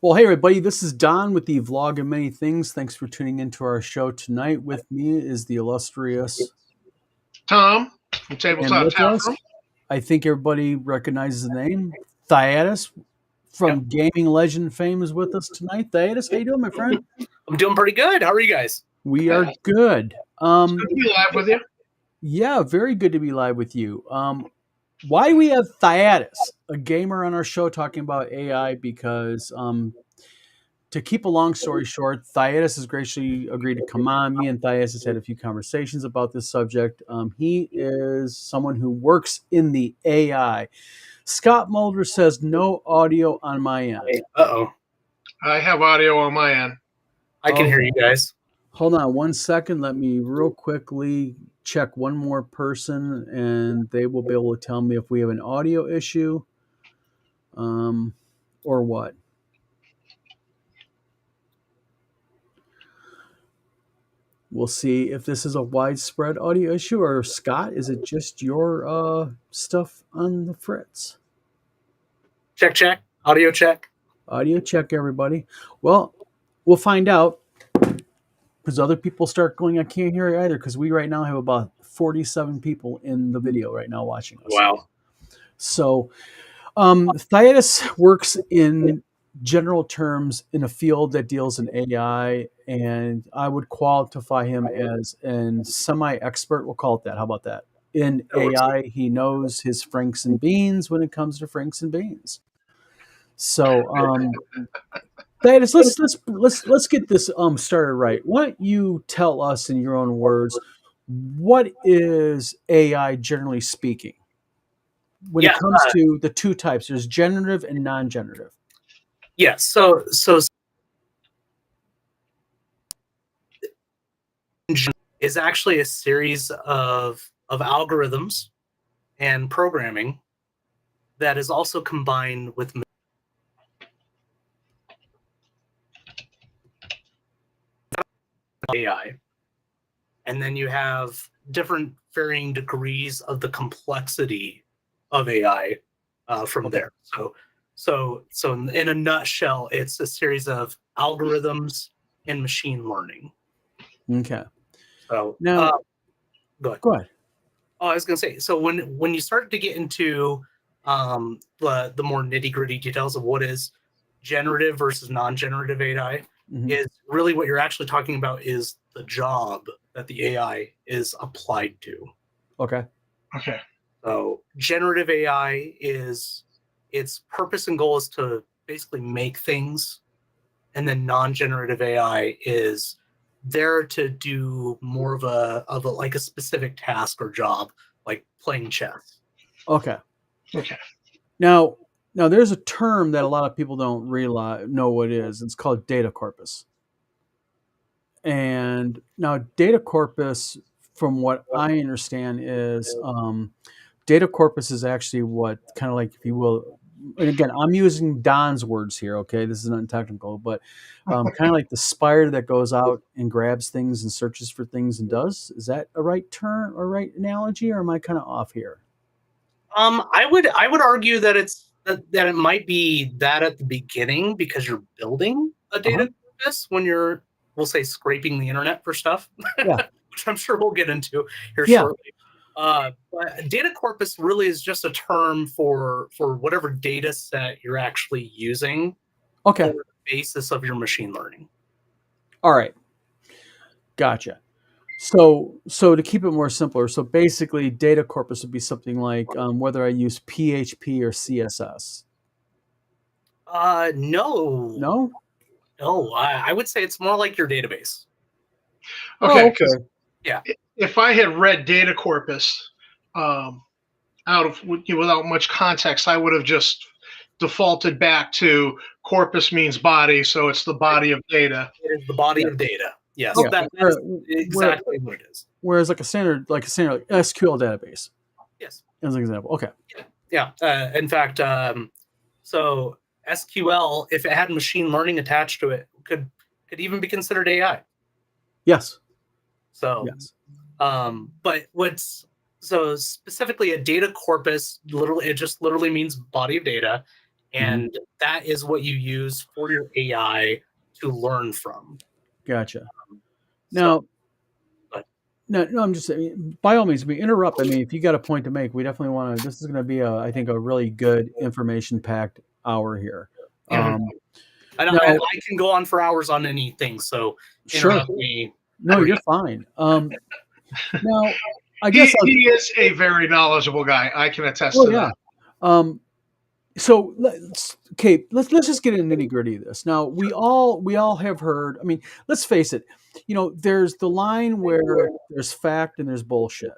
Well, hey everybody, this is Don with the Vlog of Many Things. Thanks for tuning into our show tonight. With me is the illustrious, Tom from and Tabletop with Tap us, Room. I think everybody recognizes the name, Thyatus Yep. from Gaming Legend fame is with us tonight. Thyatus, how you doing, my friend? I'm doing pretty good. How are you guys? We are good. Good to be live with you. Yeah, very good to be live with you. Why do we have Thyatus, a gamer, on our show talking about AI? Because to keep a long story short, Thyatus has graciously agreed to come on. Me and Thyatus has had a few conversations about this subject. He is someone who works in the AI. Scott Mulder says no audio on my end. Uh-oh. I have audio on my end. I can hear you guys. Hold on 1 second. Let me real quickly check one more person, and they will be able to tell me if we have an audio issue or what. We'll see if this is a widespread audio issue, or Scott, is it just your stuff on the fritz? Check. Audio check. Audio check, everybody. Well, we'll find out because other people start going, I can't hear it either, because we right now have about 47 people in the video right now watching us. Wow. So Thyatus works in general terms in a field that deals in AI, and I would qualify him as a semi-expert. We'll call it that. How about that? In AI, he knows his Franks and beans when it comes to Franks and beans. So, Thyatus, let's get this started right. Why don't you tell us in your own words, what is AI generally speaking? When it comes to the two types, there's generative and non-generative. Yes. So is actually a series of algorithms and programming that is also combined with AI. And then you have different varying degrees of the complexity of AI from there. So in a nutshell, it's a series of algorithms and machine learning. Okay. So now, go ahead. Oh, I was going to say, so when you start to get into the more nitty gritty details of what is generative versus non-generative AI, is really what you're actually talking about is the job that the AI is applied to. Okay. So generative AI is, its purpose and goal is to basically make things, and then non-generative AI is there to do more of a like a specific task or job, like playing chess. Okay. Now there's a term that a lot of people don't know what it is. It's called data corpus. And now data corpus, from what I understand, is data corpus is actually what kind of like, if you will, and again, I'm using Don's words here, okay? This is not technical, but kind of like the spider that goes out and grabs things and searches for things and does. Is that a right term or right analogy, or am I kind of off here? I would argue that that it might be that at the beginning, because you're building a data corpus when you're, we'll say, scraping the internet for stuff, which I'm sure we'll get into here shortly. But data corpus really is just a term for whatever data set you're actually using for the basis of your machine learning. All right. Gotcha. So to keep it more simpler, so basically data corpus would be something like whether I use PHP or CSS. No. I would say it's more like your database. Okay. Yeah. If I had read data corpus out of without much context, I would have just defaulted back to corpus means body, so it's the body of data. It is the body of data. Yes, that is exactly what it is. Whereas like a standard SQL database. Yes. As an example. Okay. Yeah. In fact, so SQL, if it had machine learning attached to it, could even be considered AI. Yes. So, but so specifically a data corpus, it just literally means body of data. and that is what you use for your AI to learn from. Gotcha. Now, no, I'm just saying, by all means, we interrupt. I mean, if you got a point to make, we definitely want to. This is going to be, I think, a really good information-packed hour here. I can go on for hours on anything, so interrupt me. No, you're fine. Now, I guess he is a very knowledgeable guy. I can attest to that. So let's just get into the nitty gritty of this. Now, we all have heard. I mean, let's face it. There's the line where there's fact and there's bullshit.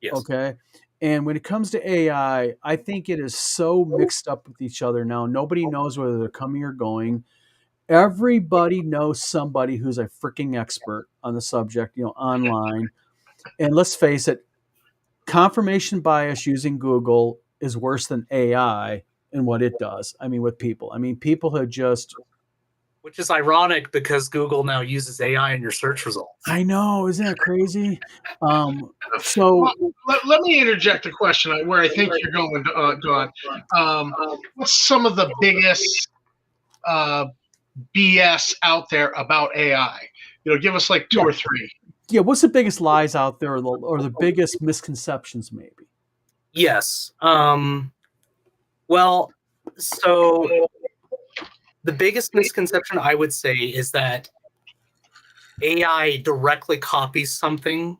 Yes. Okay. And when it comes to AI, I think it is so mixed up with each other now. Nobody knows whether they're coming or going. Everybody knows somebody who's a freaking expert on the subject, online. And let's face it, confirmation bias using Google is worse than AI in what it does. I mean, with people. I mean, people have just... Which is ironic because Google now uses AI in your search results. I know. Isn't that crazy? Let me interject a question where I think you're going, Don. What's some of the biggest BS out there about AI? Give us like two or three. Yeah, what's the biggest lies out there, or the biggest misconceptions, maybe? Yes. Well, so the biggest misconception I would say is that AI directly copies something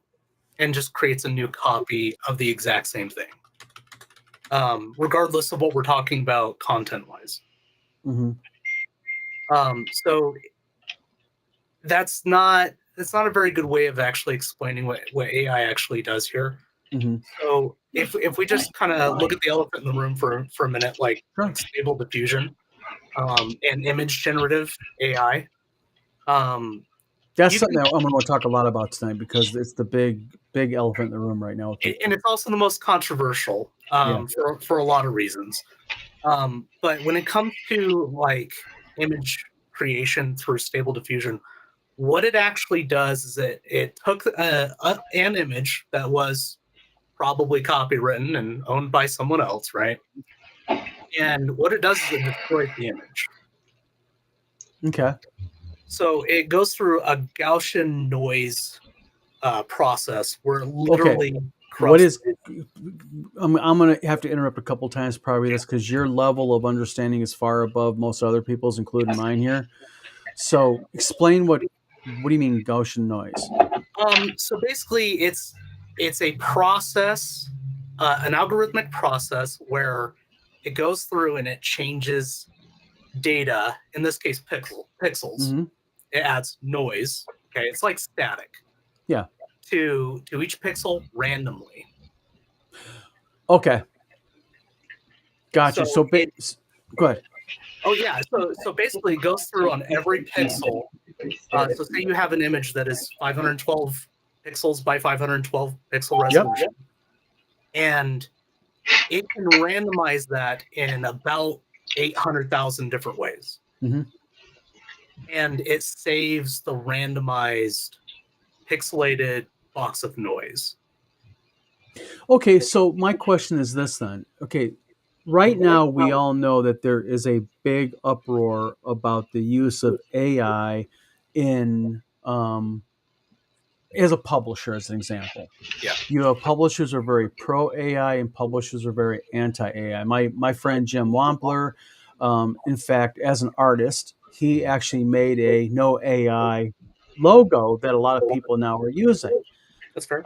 and just creates a new copy of the exact same thing, regardless of what we're talking about content-wise. So that's not a very good way of actually explaining what AI actually does here. So if we just kind of look at the elephant in the room for a minute, like Stable Diffusion and image generative AI. That's something that I'm going to talk a lot about tonight because it's the big elephant in the room right now. And it's also the most controversial for a lot of reasons. But when it comes to like image creation through Stable Diffusion, what it actually does is it took an image that was probably copywritten and owned by someone else, right? And what it does is it destroys the image. Okay. So it goes through a Gaussian noise process where it literally what is... I'm going to have to interrupt a couple times probably this because your level of understanding is far above most other people's, including mine here. So explain what do you mean Gaussian noise? So basically it's a process, an algorithmic process where it goes through and it changes data, in this case pixels. It adds noise. Okay, it's like static. Yeah. To each pixel randomly. Okay. Gotcha. So go ahead. Oh yeah. So basically it goes through on every pixel. So say you have an image that is 512 pixels by 512 pixel resolution. Yep. And it can randomize that in about 800,000 different ways. And it saves the randomized pixelated box of noise. Okay, so my question is this then. Okay, right now we all know that there is a big uproar about the use of AI in as a publisher, as an example. Yeah. You know, publishers are very pro AI and publishers are very anti AI. My friend Jim Wampler, in fact, as an artist, he actually made a no AI logo that a lot of people now are using. That's fair.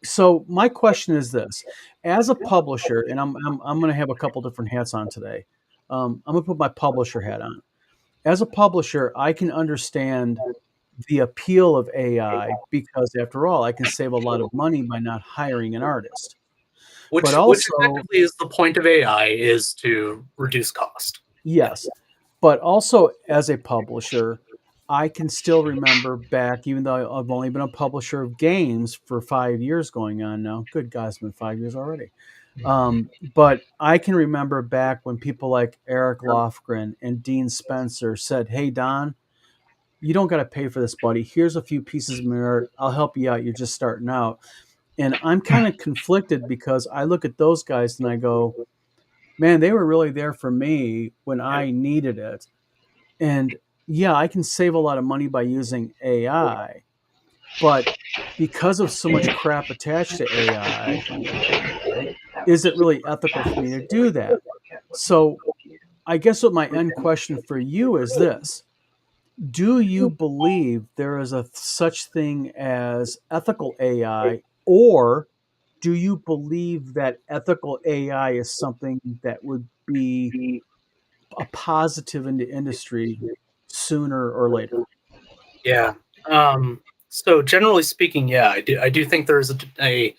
So my question is this: as a publisher, and I'm going to have a couple different hats on today. I'm going to put my publisher hat on. As a publisher, I can understand the appeal of AI because, after all, I can save a lot of money by not hiring an artist. Which effectively is the point of AI, is to reduce cost. Yes, but also as a publisher, I can still remember back, even though I've only been a publisher of games for 5 years going on now. Good God, it's been 5 years already. But I can remember back when people like Eric Lofgren and Dean Spencer said, "Hey, Don, you don't got to pay for this, buddy. Here's a few pieces of art. I'll help you out. You're just starting out." And I'm kind of conflicted because I look at those guys and I go, man, they were really there for me when I needed it. And yeah, I can save a lot of money by using AI, but because of so much crap attached to AI, is it really ethical for me to do that? So I guess what my end question for you is this. Do you believe there is a such thing as ethical AI, or do you believe that ethical AI is something that would be a positive in the industry sooner or later? Yeah. So generally speaking, yeah, I do think there's a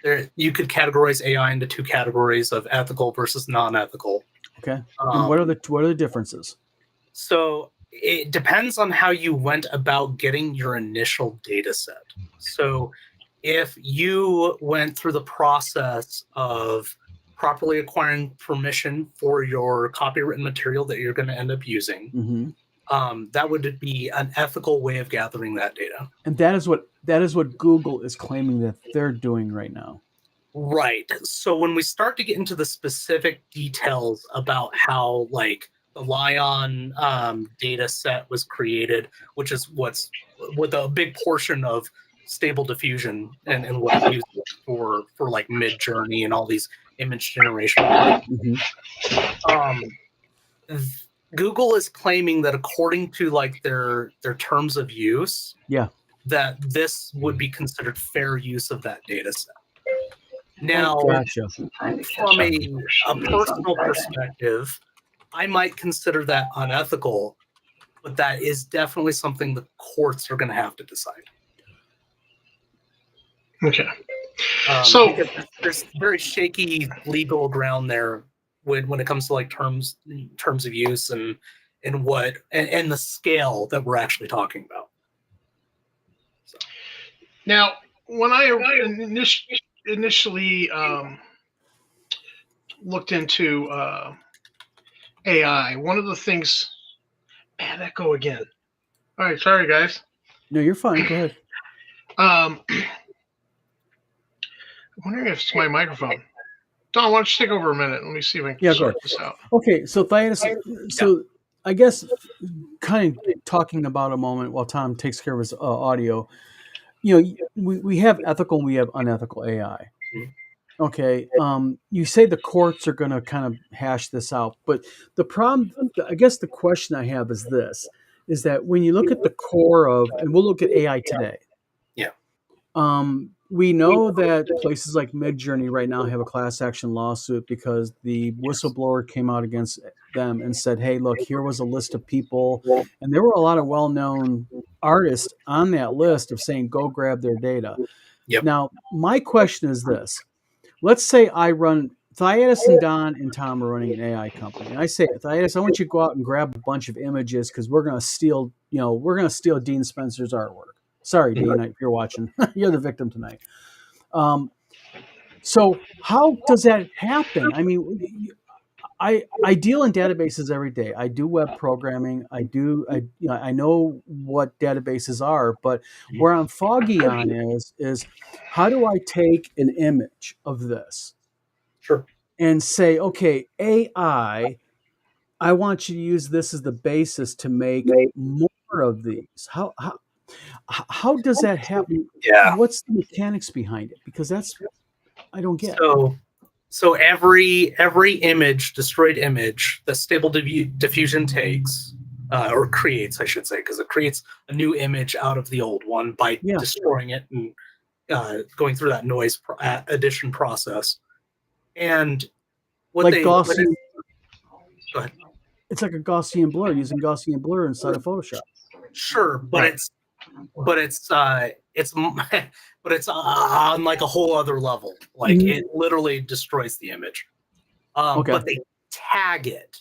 there you could categorize AI into two categories of ethical versus non-ethical. Okay. And what are Um, the differences? so it depends on how you went about getting your initial data set. So if you went through the process of properly acquiring permission for your copywritten material that you're going to end up using, Hmm. that would be an ethical way of gathering that data. And that is what Google is claiming that they're doing right now. Right. So when we start to get into the specific details about how, like, the Lion data set was created, which is what's with a big portion of Stable Diffusion and what it used for like Mid Journey and all these image generation programs. Hmm. Um, Google is claiming that according to like their terms of use, Yeah. that this would be considered fair use of that data set. Now, Gotcha. from a personal perspective, I might consider that unethical, but that is definitely something the courts are going to have to decide. Okay. So there's very shaky legal ground there when it comes to like terms of use and what and the scale that we're actually talking about. So. Now, when I initially looked into AI, one of the things, bad echo again. All right, sorry guys. No, you're fine. Go ahead. I'm wondering if it's my microphone. Don, why don't you take over a minute? Let me see if I can sort this out. Okay, so Thaddeus, so I guess kind of talking about a moment while Tom takes care of his audio. You know, we have ethical and we have unethical AI. Okay, you say the courts are going to kind of hash this out, but the problem, I guess, the question I have is this: is that when you look at the core of, and we'll look at AI today. Yeah. We know that places like Midjourney right now have a class action lawsuit because the whistleblower came out against them and said, hey, look, here was a list of people. And there were a lot of well-known artists on that list of saying, go grab their data. Yep. Now, my question is this. Let's say I run, Thaddeus and Don and Tom are running an AI company. And I say, Thaddeus, I want you to go out and grab a bunch of images because we're going to steal Dean Spencer's artwork. Sorry, Dean, if you're watching, you're the victim tonight. So how does that happen? I mean, I deal in databases every day. I do web programming. I know what databases are, but where I'm foggy on is how do I take an image of this, sure, and say, okay, AI, I want you to use this as the basis to make more of these. How does that happen? Yeah. What's the mechanics behind it? Because I don't get. So every image, destroyed image that Stable Diffusion takes or creates, I should say, because it creates a new image out of the old one by destroying it and going through that noise addition process. And what like they Gaussian, go ahead. It's like a Gaussian blur, using Gaussian blur inside of Photoshop. Sure, but it's on like a whole other level. Like it literally destroys the image. But they tag it.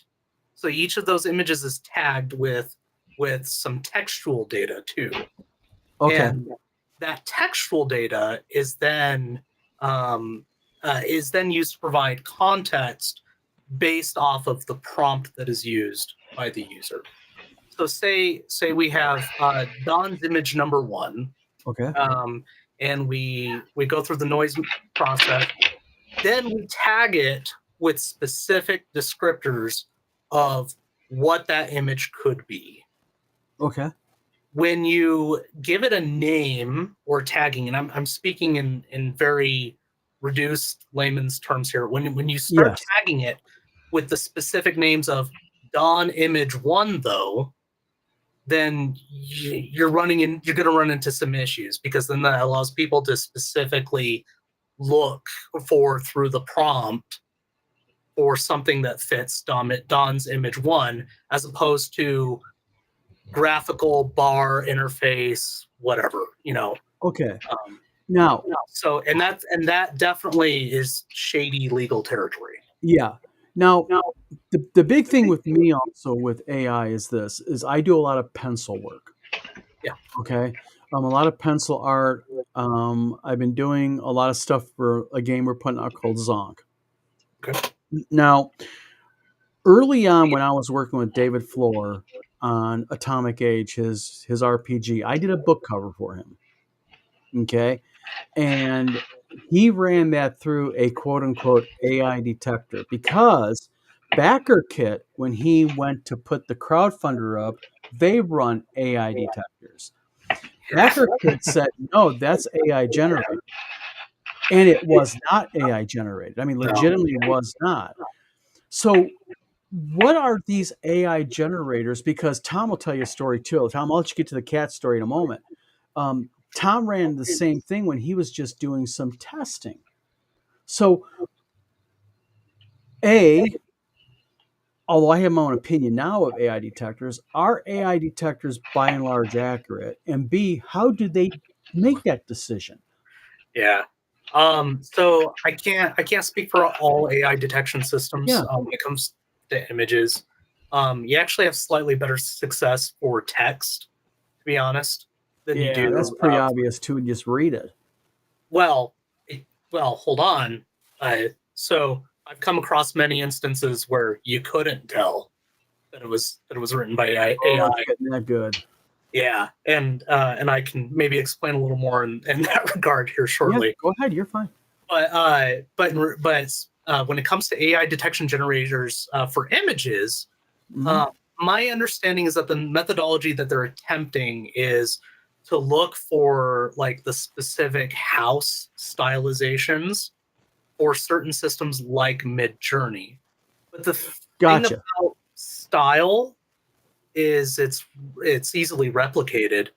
So each of those images is tagged with some textual data too. Okay. And that textual data is then used to provide context based off of the prompt that is used by the user. So say we have Don's image number 1. Okay. And we go through the noise process. Then we tag it with specific descriptors of what that image could be. Okay. When you give it a name or tagging, and I'm speaking in very reduced layman's terms here, when you start tagging it with the specific names of Dawn Image 1, though, then you're going to run into some issues, because then that allows people to specifically look for through the prompt or something that fits Dawn's Image 1, as opposed to graphical bar interface, whatever, Okay. Now, so and that definitely is shady legal territory. Yeah. Now, the big thing with me also with AI is I do a lot of pencil work. Yeah. Okay. A lot of pencil art. I've been doing a lot of stuff for a game we're putting out called Zonk. Okay. Now, early on when I was working with David Floor on Atomic Age, his RPG, I did a book cover for him. Okay. And he ran that through a quote unquote AI detector, because BackerKit, when he went to put the crowdfunder up, they run AI detectors. BackerKit said, no, that's AI generated. And it was not AI generated. I mean, legitimately was not. So what are these AI generators? Because Tom will tell you a story too. Tom, I'll let you get to the cat story in a moment. Tom ran the same thing when he was just doing some testing. So, although I have my own opinion now of AI detectors, are AI detectors by and large accurate? And B, how do they make that decision? Yeah. So I can't speak for all AI detection systems when it comes to images. You actually have slightly better success for text, to be honest, than you do. That's pretty obvious too. Just read it. Well, hold on. So I've come across many instances where you couldn't tell that it was written by AI. Getting that good. Yeah, and I can maybe explain a little more in that regard here shortly. Yeah, go ahead, you're fine. But when it comes to AI detection generators for images, my understanding is that the methodology that they're attempting is to look for like the specific house stylizations for certain systems like Midjourney. But the thing about style is it's easily replicated,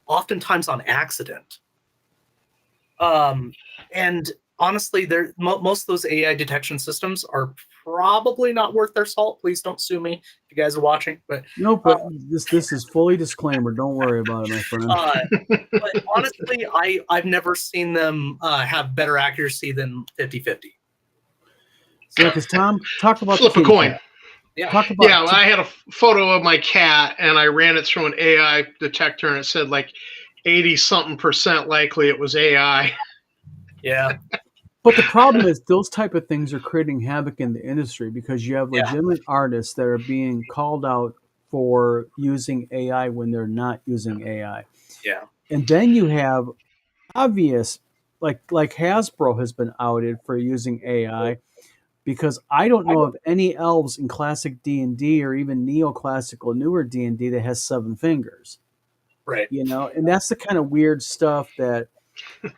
oftentimes on accident. And honestly, most of those AI detection systems are probably not worth their salt. Please don't sue me if you guys are watching. But no, but this is fully disclaimer. Don't worry about it, my friend. But honestly, I've never seen them have better accuracy than 50-50. Yeah, because Tom, talk about flip a coin. Yeah. I had a photo of my cat and I ran it through an AI detector and it said like 80-something% likely it was AI. Yeah. But the problem is those type of things are creating havoc in the industry, because you have legitimate artists that are being called out for using AI when they're not using AI. Yeah. And then you have obvious, like Hasbro has been outed for using AI, because I don't know of any elves in classic D&D or even neoclassical newer D&D that has 7 fingers. Right. And that's the kind of weird stuff that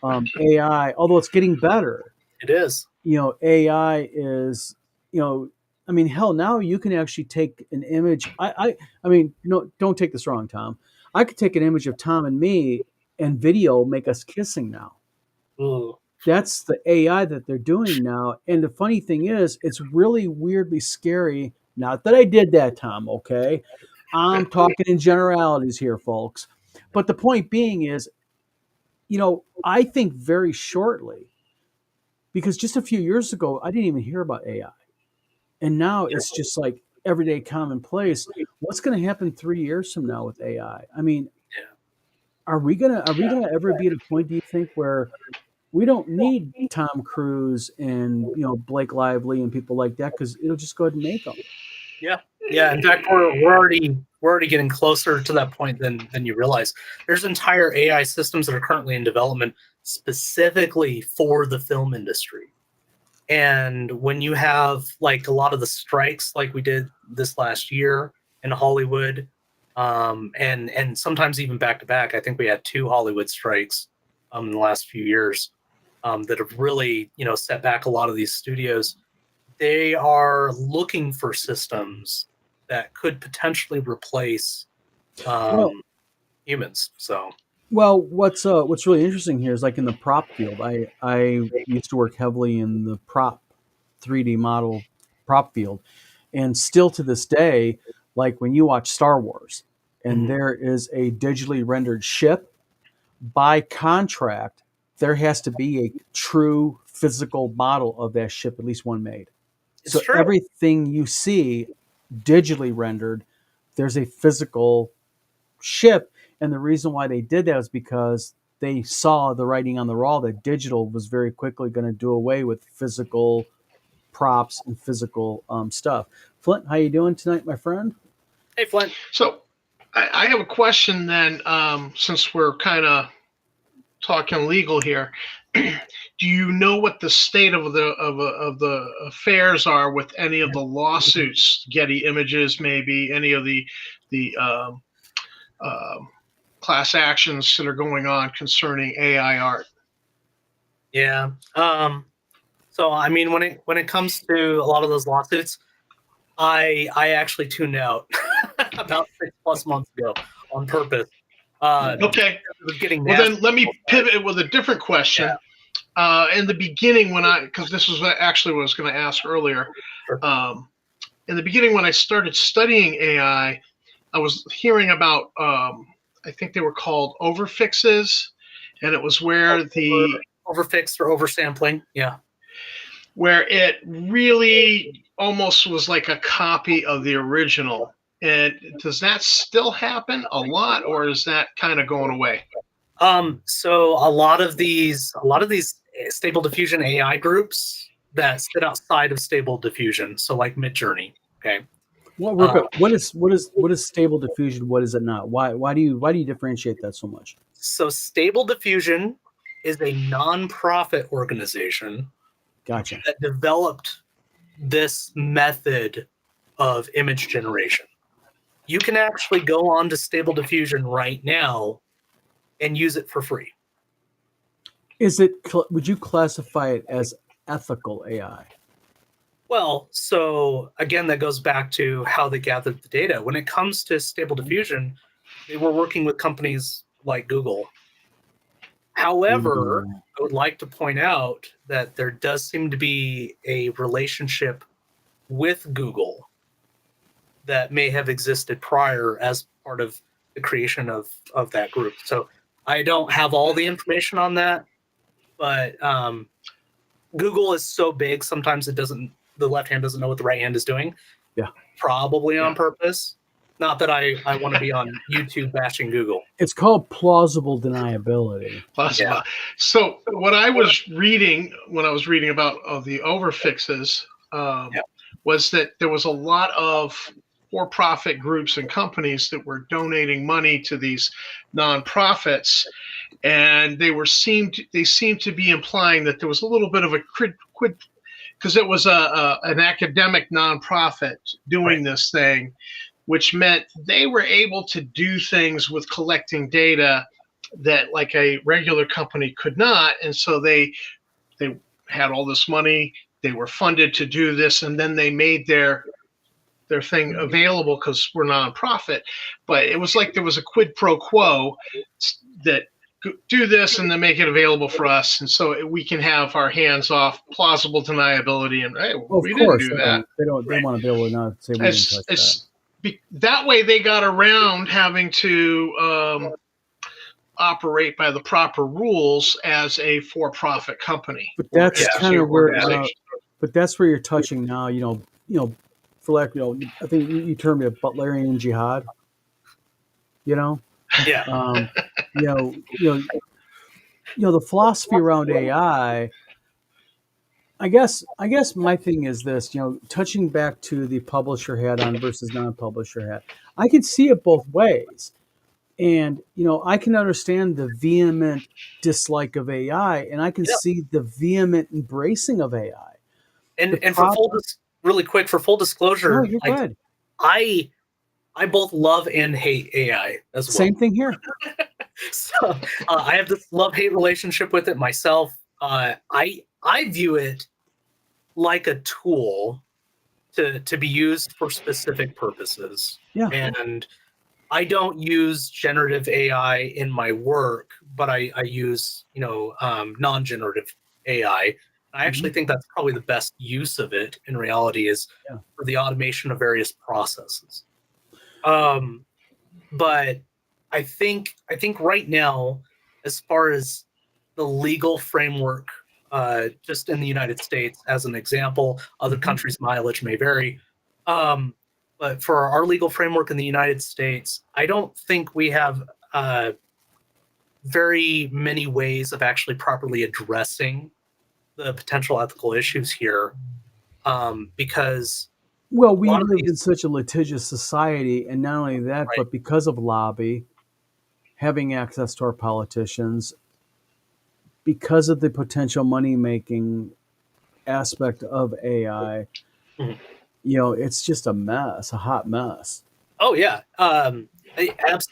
AI, although it's getting better. It is. AI is, I mean, hell, now you can actually take an image. I mean, no, don't take this wrong, Tom. I could take an image of Tom and me and video make us kissing now. Ooh. That's the AI that they're doing now. And the funny thing is, it's really weirdly scary. Not that I did that, Tom, okay? I'm talking in generalities here, folks. But the point being is, I think very shortly, because just a few years ago, I didn't even hear about AI. And now it's just like everyday commonplace. What's going to happen 3 years from now with AI? I mean, are we gonna ever be at a point, do you think, where we don't need Tom Cruise and Blake Lively and people like that, because it'll just go ahead and make them? Yeah. In fact, we're already getting closer to that point than you realize. There's entire AI systems that are currently in development specifically for the film industry. And when you have like a lot of the strikes, like we did this last year in Hollywood, and sometimes even back to back, I think we had 2 Hollywood strikes in the last few years that have really, set back a lot of these studios. They are looking for systems that could potentially replace humans. So, well, what's really interesting here is like in the prop field. I used to work heavily in the prop 3D model prop field, and still to this day, like when you watch Star Wars, and there is a digitally rendered ship, by contract, there has to be a true physical model of that ship, at least one made. So true. Everything you see digitally rendered, there's a physical ship. And the reason why they did that is because they saw the writing on the wall that digital was very quickly going to do away with physical props and physical stuff. Flint, how you doing tonight, my friend? Hey, Flint. So I have a question then, since we're kind of talking legal here. Do you know what the state of the affairs are with any of the lawsuits, Getty Images, maybe any of the class actions that are going on concerning AI art? Yeah. So I mean, when it comes to a lot of those lawsuits, I actually tuned out about 6+ months ago on purpose. Okay. Well, then let me pivot with a different question. Yeah. In the beginning, because this was actually what I was going to ask earlier. In the beginning, when I started studying AI, I was hearing about, I think they were called overfixes, and it was where the overfixed or oversampling, where it really almost was like a copy of the original. And does that still happen a lot, or is that kind of going away? So a lot of these Stable Diffusion AI groups that sit outside of Stable Diffusion, so like Midjourney, okay. What is Stable Diffusion? What is it not? Why do you differentiate that so much? So Stable Diffusion is a nonprofit organization, gotcha, that developed this method of image generation. You can actually go on to Stable Diffusion right now and use it for free. Would you classify it as ethical AI? Well, so again, that goes back to how they gathered the data. When it comes to Stable Diffusion, they were working with companies like Google. However, I would like to point out that there does seem to be a relationship with Google that may have existed prior as part of the creation of that group. So I don't have all the information on that, but Google is so big, sometimes the left hand doesn't know what the right hand is doing. Yeah. Probably on purpose. Not that I want to be on YouTube bashing Google. It's called plausible deniability. Plausible. Yeah. So what I was reading when I was reading about the overfixes was that there was a lot of for-profit groups and companies that were donating money to these nonprofits, and they seemed to be implying that there was a little bit of a quid, because it was an academic nonprofit doing this thing, which meant they were able to do things with collecting data that like a regular company could not, and so they had all this money, they were funded to do this, and then they made their thing available because we're nonprofit. But it was like there was a quid pro quo that do this and then make it available for us, and so we can have our hands off plausible deniability. And hey, we didn't do that. They want to be able to not say we didn't touch that. That way they got around having to operate by the proper rules as a for-profit company. But that's kind of where. But that's where you're touching now. For lack, I think you termed it Butlerian jihad. Yeah. The philosophy around AI. I guess my thing is this. Touching back to the publisher hat on versus non-publisher hat. I can see it both ways, and I can understand the vehement dislike of AI, and I can see the vehement embracing of AI. And really quick, for full disclosure, you're good. I both love and hate AI as well. Same thing here. So I have this love-hate relationship with it myself. I view it like a tool to be used for specific purposes. Yeah. And I don't use generative AI in my work, but I use, non-generative AI. I actually think that's probably the best use of it in reality is for the automation of various processes. But I think right now, as far as the legal framework, just in the United States, as an example, other countries' mileage may vary. But for our legal framework in the United States, I don't think we have very many ways of actually properly addressing the potential ethical issues here, because we live in such a litigious society, and not only that, but because of lobby, having access to our politicians, because of the potential money-making aspect of AI, it's just a mess, a hot mess. Oh, yeah.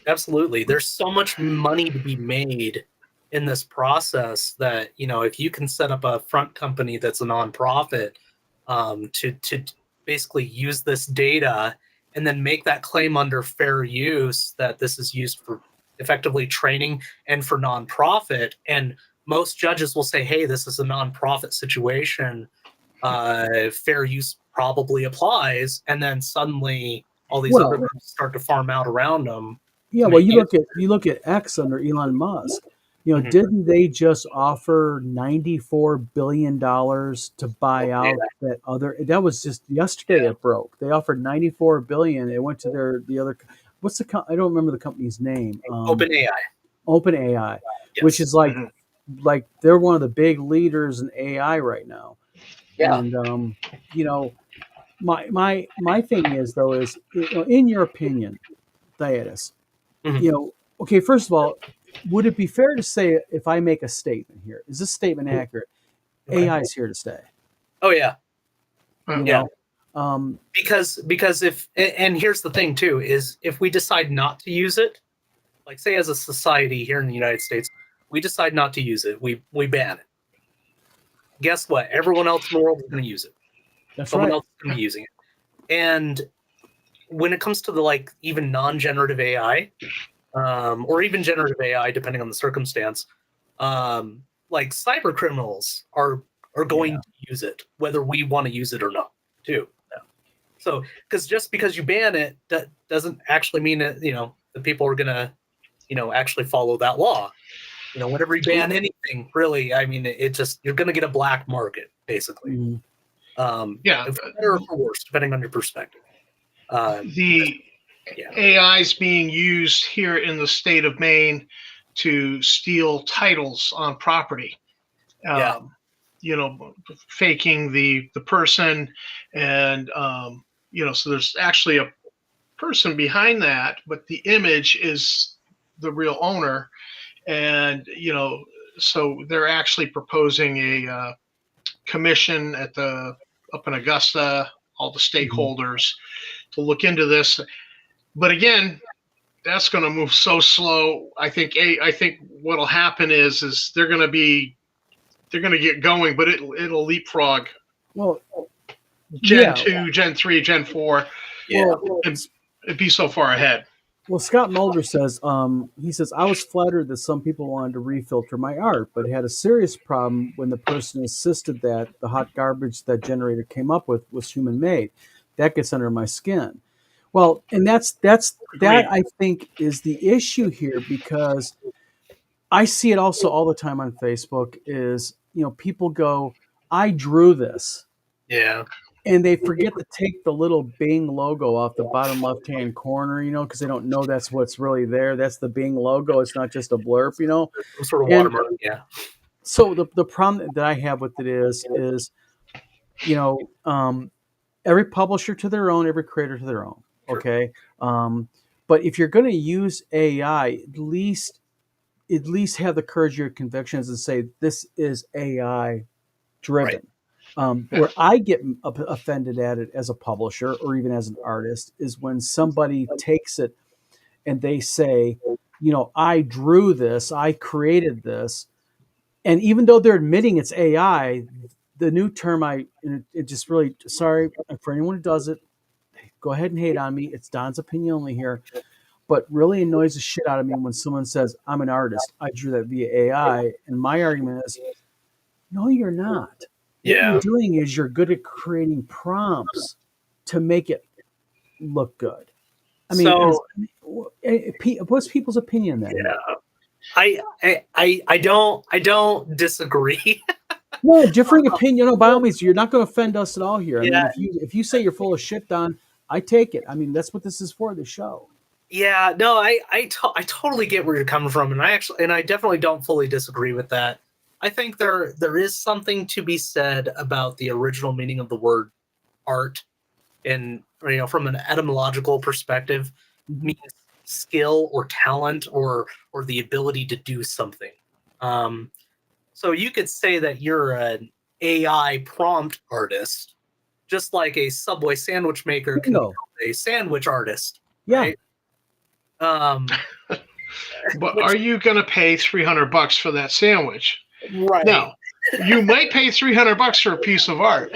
Absolutely. There's so much money to be made in this process that, if you can set up a front company that's a nonprofit to basically use this data and then make that claim under fair use that this is used for effectively training and for nonprofit. And most judges will say, hey, this is a nonprofit situation. Fair use probably applies. And then suddenly all these other groups start to farm out around them. Yeah, you look at X under Elon Musk. Didn't they just offer $94 billion to buy out that other? That was just yesterday. It broke. They offered $94 billion. It went to the other. What's the? I don't remember the company's name. OpenAI. OpenAI, which is like they're one of the big leaders in AI right now. Yeah. And my thing is though is in your opinion, Thaddeus, okay, first of all, would it be fair to say if I make a statement here, is this statement accurate? AI is here to stay. Oh yeah. Yeah. Because if, and here's the thing too, is if we decide not to use it, like say as a society here in the United States, we decide not to use it, we ban it. Guess what? Everyone else in the world is going to use it. Someone else is going to be using it. And when it comes to the even non-generative AI, or even generative AI, depending on the circumstance, cyber criminals are going to use it, whether we want to use it or not, too. Yeah. So, just because you ban it, that doesn't actually mean that the people are going to actually follow that law. Whenever you ban anything, really, I mean, you're going to get a black market, basically. For better or for worse, depending on your perspective. AI is being used here in the state of Maine to steal titles on property. Faking the person, and so there's actually a person behind that, but the image is the real owner, and so they're actually proposing a commission up in Augusta, all the stakeholders to look into this. But again, that's going to move so slow. I think what'll happen is they're going to get going, but it'll leapfrog. Well, Gen 2, Gen 3, Gen 4. Yeah, it'd be so far ahead. Well, Scott Mulder says, he says, I was flattered that some people wanted to refilter my art, but had a serious problem when the person insisted that the hot garbage that generator came up with was human made. That gets under my skin. Well, and that I think is the issue here, because I see it also all the time on Facebook is, people go, I drew this. Yeah. And they forget to take the little Bing logo off the bottom left-hand corner, because they don't know that's what's really there. That's the Bing logo. It's not just a blurb, Some sort of watermark, yeah. So the problem that I have with it is every publisher to their own, every creator to their own. Sure. Okay. But if you're going to use AI, at least have the courage of your convictions and say, this is AI driven. Right. Where I get offended at it as a publisher or even as an artist is when somebody takes it and they say, I drew this, I created this. And even though they're admitting it's AI, the new term it just really, sorry for anyone who does it, go ahead and hate on me. It's Don's opinion only here. But really annoys the shit out of me when someone says, I'm an artist, I drew that via AI. And my argument is, no, you're not. Yeah. What you're doing is you're good at creating prompts to make it look good. I mean, what's people's opinion then? Yeah. I don't disagree. No, differing opinion. By all means, you're not going to offend us at all here. I mean, if you say you're full of shit, Don, I take it. I mean, that's what this is for, the show. Yeah, no, I totally get where you're coming from, and I definitely don't fully disagree with that. I think there is something to be said about the original meaning of the word art, and from an etymological perspective, means skill or talent or the ability to do something. So you could say that you're an AI prompt artist, just like a Subway sandwich maker can be a sandwich artist. Yeah. Right? But are you going to pay $300 for that sandwich? Right. No. You might pay $300 for a piece of art.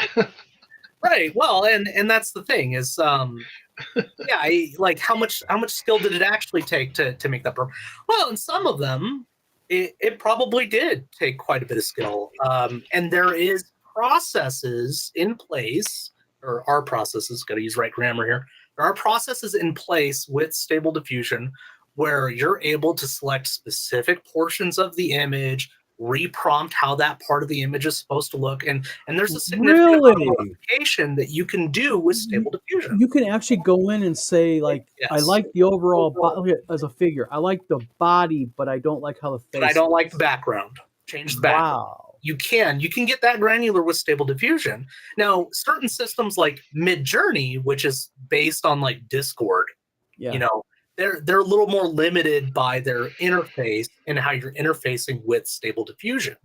Right. Well, and that's the thing is, like how much skill did it actually take to make that program? Well, in some of them, it probably did take quite a bit of skill. And there is processes in place, or are processes, got to use right grammar here. There are processes in place with Stable Diffusion where you're able to select specific portions of the image, reprompt how that part of the image is supposed to look, and there's a significant modification that you can do with Stable Diffusion. You can actually go in and say, like, yes. I like the overall body as a figure. I like the body, but I don't like how the face. But I don't like the background. Change the background. Wow. You can get that granular with Stable Diffusion. Now, certain systems like Midjourney, which is based on like Discord, they're a little more limited by their interface and how you're interfacing with Stable Diffusion.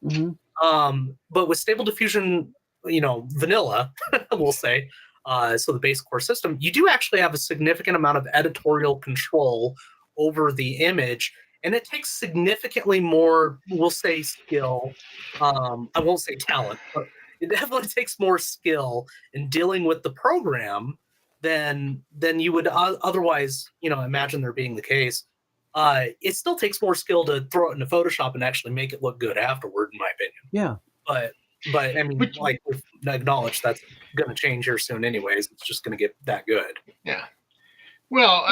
Mm-hmm. But with Stable Diffusion, vanilla, we'll say, so the base core system, you do actually have a significant amount of editorial control over the image. And it takes significantly more, we'll say, skill. I won't say talent, but it definitely takes more skill in dealing with the program than you would otherwise, imagine there being the case. It still takes more skill to throw it into Photoshop and actually make it look good afterward, in my opinion. Yeah. But I mean, like, acknowledge that's going to change here soon, anyways. It's just going to get that good. Yeah. Well,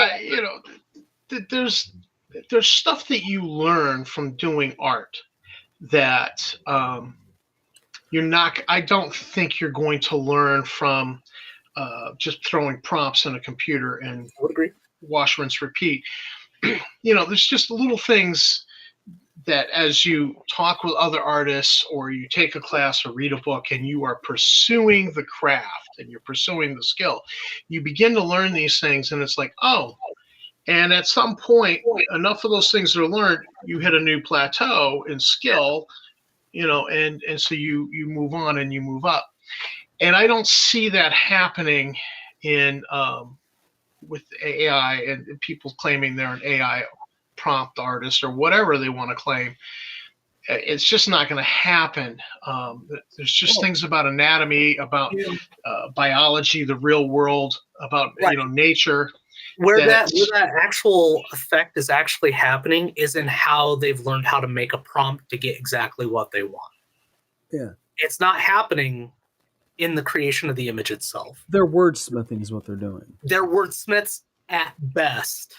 there's stuff that you learn from doing art that you're not. I don't think you're going to learn from just throwing prompts in a computer and wash, rinse, repeat. There's just little things that as you talk with other artists or you take a class or read a book and you are pursuing the craft and you're pursuing the skill, you begin to learn these things and it's like, oh, and at some point, enough of those things are learned, you hit a new plateau in skill, and so you move on and you move up. And I don't see that happening in with AI and people claiming they're an AI prompt artist or whatever they want to claim. It's just not going to happen. There's just things about anatomy, about biology, the real world, about nature. Where that actual effect is actually happening is in how they've learned how to make a prompt to get exactly what they want. Yeah. It's not happening in the creation of the image itself. Their wordsmithing is what they're doing. They're wordsmiths at best,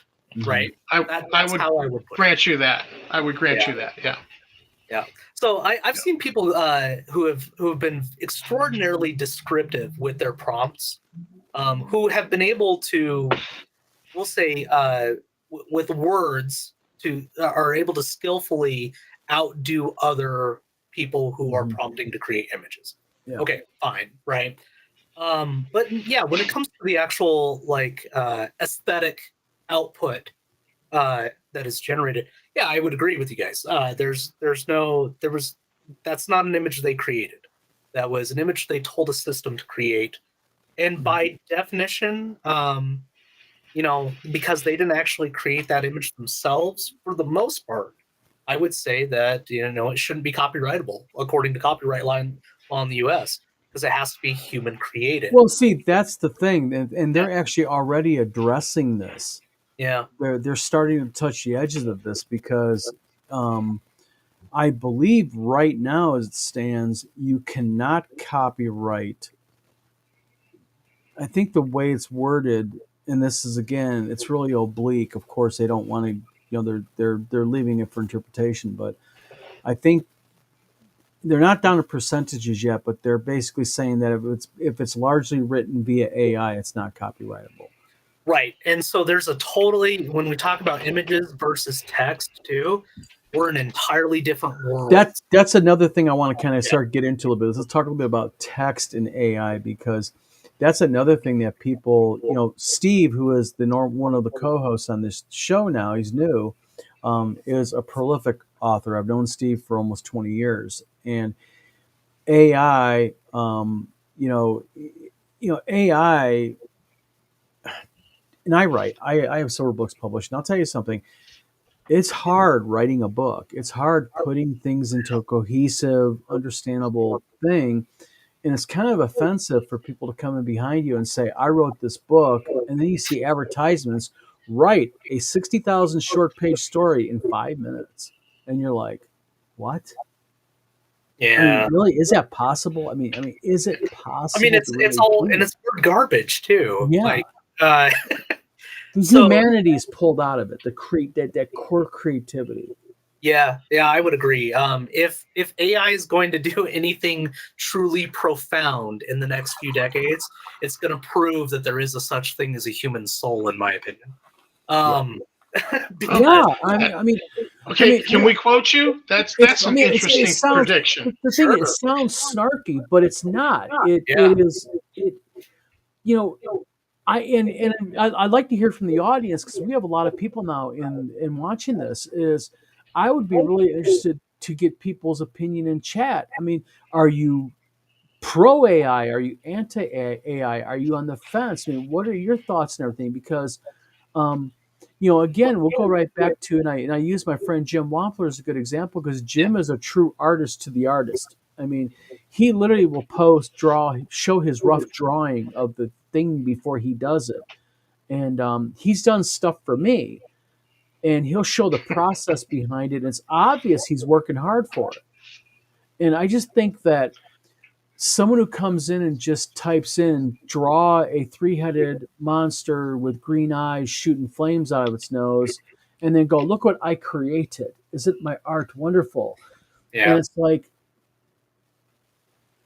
right? I would grant you that. I would grant you that. Yeah. Yeah. So I've seen people who have been extraordinarily descriptive with their prompts, who have been able to, we'll say, with words, are able to skillfully outdo other people who are prompting to create images. Yeah. Okay, fine, right? But yeah, when it comes to the actual aesthetic output that is generated, yeah, I would agree with you guys. That's not an image they created. that was an image they told a system to create. And by definition, because they didn't actually create that image themselves, for the most part, I would say that, it shouldn't be copyrightable according to copyright law in the US, because it has to be human created. Well, see, that's the thing. And they're actually already addressing this. Yeah. They're starting to touch the edges of this because I believe right now, as it stands, you cannot copyright. I think the way it's worded, and this is, again, it's really oblique. Of course, they don't want to, they're leaving it for interpretation. But I think they're not down to percentages yet. But they're basically saying that if it's largely written via AI, it's not copyrightable. Right. And so there's when we talk about images versus text too, we're in an entirely different world. That's another thing I want to kind of start get into a little bit. Let's talk a little bit about text and AI, because that's another thing that people, Steve, who is one of the co-hosts on this show now, he's new, is a prolific author. I've known Steve for almost 20 years. And AI, AI, and I write. I have several books published, and I'll tell you something. It's hard writing a book. It's hard putting things into a cohesive, understandable thing. And it's kind of offensive for people to come in behind you and say, I wrote this book. And then you see advertisements, write a 60,000 short page story in 5 minutes. And you're like, what? Yeah. I mean, really? Is that possible? I mean, is it possible? I mean, it's all, and it's garbage too. Yeah. The humanity's pulled out of it, that core creativity. Yeah, I would agree. If AI is going to do anything truly profound in the next few decades, it's going to prove that there is a such thing as a human soul, in my opinion. Can we quote you? That's an interesting prediction. The thing is, it sounds snarky, but it's not. It is. I'd like to hear from the audience, because we have a lot of people now in watching this. I would be really interested to get people's opinion in chat. I mean, are you pro AI? Are you anti AI? Are you on the fence? I mean, what are your thoughts and everything? Because, again, we'll go right back to, and I use my friend Jim Wampler as a good example, because Jim is a true artist to the artist. I mean, he literally will show his rough drawing of the thing before he does it. And he's done stuff for me, and he'll show the process behind it. And it's obvious he's working hard for it. And I just think that someone who comes in and just types in, draw a 3-headed monster with green eyes shooting flames out of its nose, and then go, look what I created. Isn't my art wonderful? Yeah. And it's like,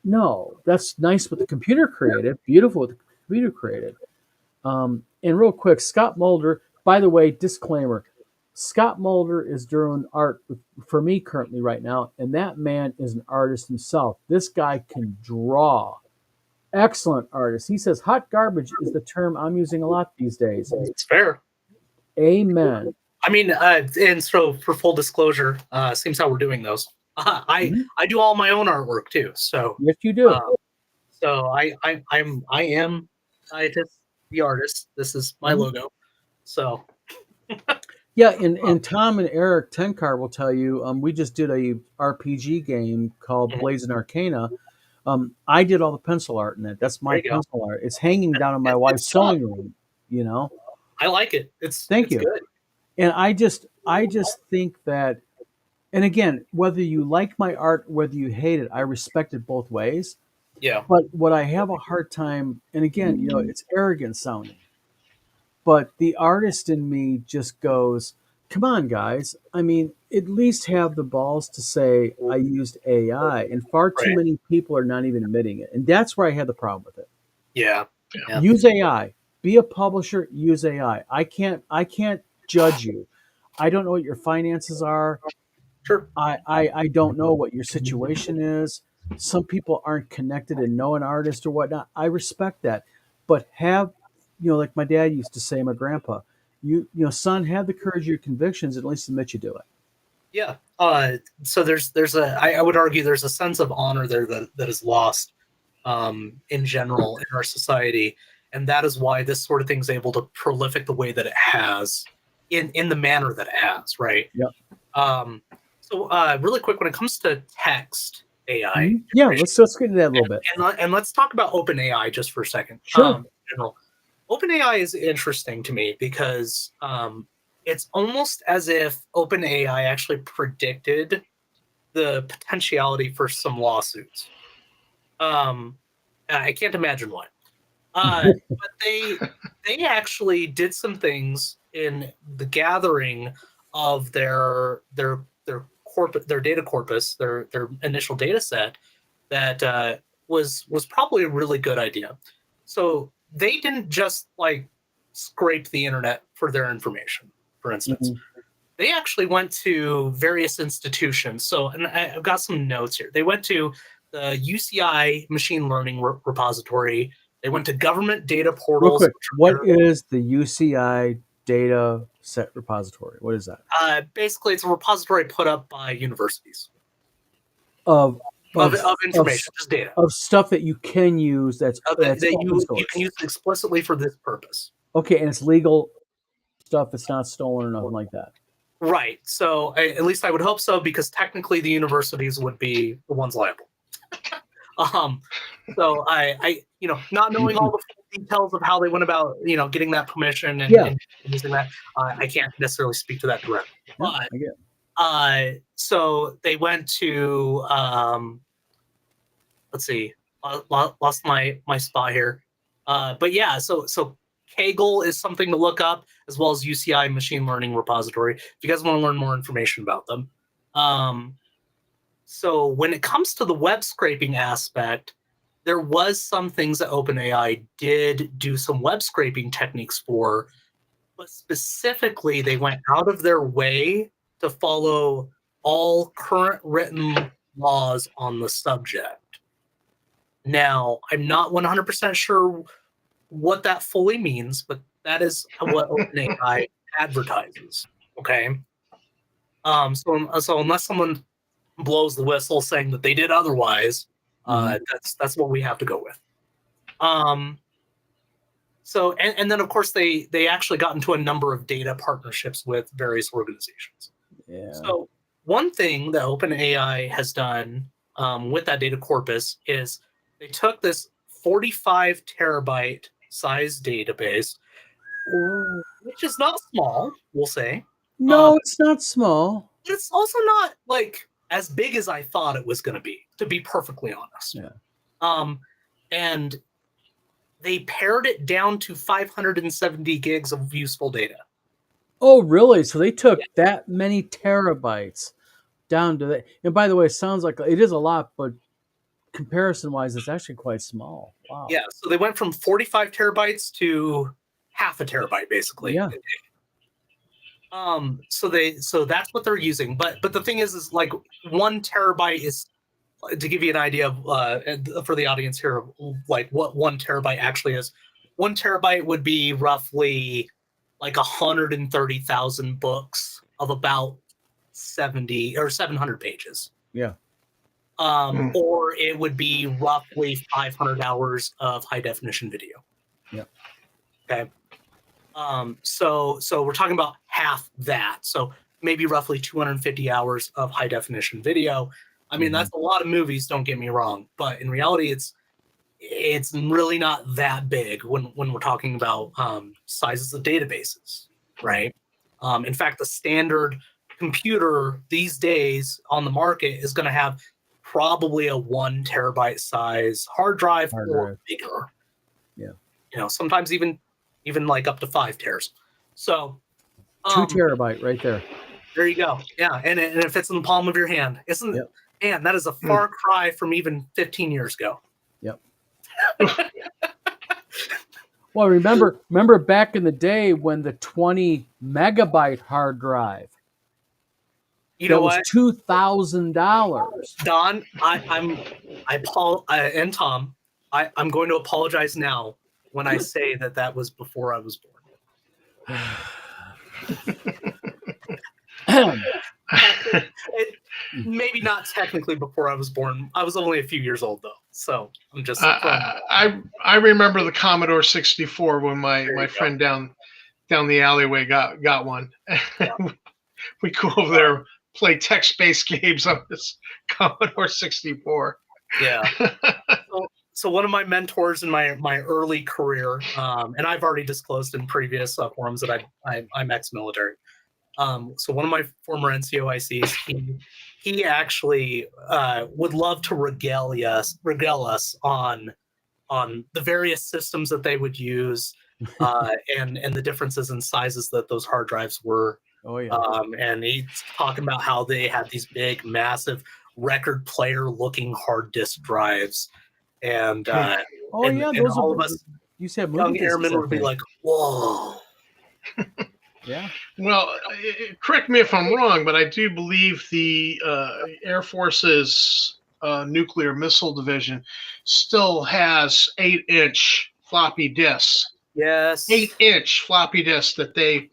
no, that's nice what the computer created. Beautiful what the computer created. And real quick, Scott Mulder, by the way, disclaimer, Scott Mulder is doing art for me currently right now, and that man is an artist himself. This guy can draw. Excellent artist. He says hot garbage is the term I'm using a lot these days. It's fair. Amen. I mean, and so for full disclosure, seems how we're doing those. I do all my own artwork too. So yes, you do. So I am Scientist, the artist. This is my logo. So yeah, and Tom and Eric Tenkar will tell you, we just did a RPG game called Blades and Arcana. I did all the pencil art in it. That's my pencil art. It's hanging down in my wife's sewing room. I like it. Thank you. Good. And I just think that, and again, whether you like my art, whether you hate it, I respect it both ways. Yeah. But what I have a hard time, and again, it's arrogant sounding, but the artist in me just goes, come on, guys. I mean, at least have the balls to say I used AI, and far too many people are not even admitting it. And that's where I had the problem with it. Yeah. Use AI. Be a publisher, use AI. I can't judge you. I don't know what your finances are. Sure. I don't know what your situation is. Some people aren't connected and know an artist or whatnot. I respect that. But have, like my dad used to say, my grandpa, son, have the courage of your convictions, and at least admit you do it. Yeah. So I would argue there's a sense of honor there that is lost in general in our society, and that is why this sort of thing is able to prolific the way that it has, in the manner that it has, right? Yep. Really quick, when it comes to text AI, yeah, let's get into that a little bit, and let's talk about OpenAI just for a second. Sure. In general, OpenAI is interesting to me because it's almost as if OpenAI actually predicted the potentiality for some lawsuits. I can't imagine what. But they actually did some things in the gathering of their data corpus, their initial data set that was probably a really good idea. So they didn't just like scrape the internet for their information, for instance. They actually went to various institutions. So, and I've got some notes here. They went to the UCI machine learning repository. They went to government data portals. Real quick, what is the UCI data set repository? What is that? Basically, it's a repository put up by universities of information, just data of stuff that you can use. That you can use explicitly for this purpose. Okay, and it's legal stuff. It's not stolen or nothing like that. Right. So at least I would hope so, because technically the universities would be the ones liable. So I not knowing all the details of how they went about, getting that permission and using that, I can't necessarily speak to that directly. But so they went to let's see, lost my spot here. But yeah, so Kaggle is something to look up, as well as UCI machine learning repository, if you guys want to learn more information about them. So when it comes to the web scraping aspect, there was some things that OpenAI did do some web scraping techniques for, but specifically they went out of their way to follow all current written laws on the subject. Now, I'm not 100% sure what that fully means, but that is what OpenAI advertises. Okay. So unless someone blows the whistle saying that they did otherwise, that's what we have to go with. So and then of course they actually got into a number of data partnerships with various organizations. Yeah. So one thing that OpenAI has done with that data corpus is they took this 45 terabyte size database, which is not small, we'll say. No, it's not small. It's also not like as big as I thought it was going to be perfectly honest. Yeah. And they pared it down to 570 gigs of useful data. Oh, really? So they took that many terabytes down to that. And by the way, it sounds like it is a lot, but comparison-wise, it's actually quite small. Wow. Yeah, so they went from 45 terabytes to half a terabyte, basically. Yeah. So that's what they're using. But the thing is like 1 terabyte is, to give you an idea of for the audience here, like what 1 terabyte actually is. 1 terabyte would be roughly like 130,000 books of about 70 or 700 pages. Yeah. Or it would be roughly 500 hours of high definition video. Yeah. Okay. So we're talking about half that. So maybe roughly 250 hours of high definition video. I mean, that's a lot of movies, don't get me wrong, but in reality, it's really not that big when we're talking about sizes of databases, right? In fact, the standard computer these days on the market is going to have probably a 1 terabyte size hard drive or bigger. Yeah. Sometimes even like up to 5 teras. So 2 terabyte right there. There you go. Yeah, and it fits in the palm of your hand. Man, that is a far cry from even 15 years ago. Yep. Well, remember back in the day when the 20 megabyte hard drive. You know what? $2,000. Don, and Tom, I'm going to apologize now when I say that was before I was born. Maybe not technically before I was born. I was only a few years old though, so I'm just. I remember the Commodore 64 when my friend down the alleyway got one. Yeah. We go over there, play text-based games on this Commodore 64. Yeah. So one of my mentors in my early career, and I've already disclosed in previous forums that I'm ex-military. So one of my former NCOICs, he actually would love to regale us on the various systems that they would use, and the differences in sizes that those hard drives were. Oh yeah. And he's talking about how they had these big, massive record player-looking hard disk drives, and yeah, and those all of us you said young airmen would be like, "Whoa." Yeah. Well, correct me if I'm wrong, but I do believe the Air Force's nuclear missile division still has 8-inch floppy disks. Yes. 8-inch floppy disks that they.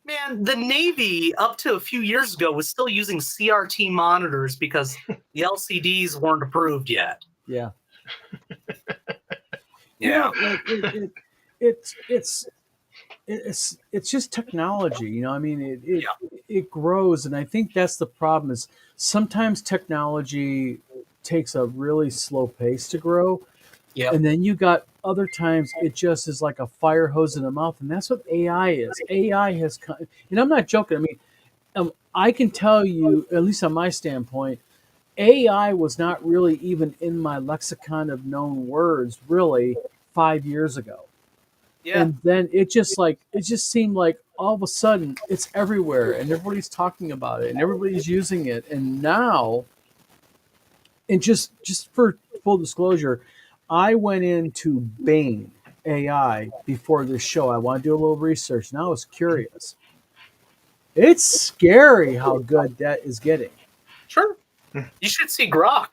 Man, the Navy up to a few years ago was still using CRT monitors because the LCDs weren't approved yet. Yeah. Yeah. It's just technology, you know. I mean, it grows, and I think that's the problem. Is sometimes technology takes a really slow pace to grow, and then you got other times it just is like a fire hose in the mouth, and that's what AI is. AI has come, and I'm not joking. I mean, I can tell you, at least on my standpoint, AI was not really even in my lexicon of known words really 5 years ago. Yeah. And then it just seemed like all of a sudden it's everywhere and everybody's talking about it and everybody's using it. And now, and just for full disclosure, I went into Bain AI before this show. I want to do a little research. Now I was curious. It's scary how good that is getting. Sure. You should see Grok.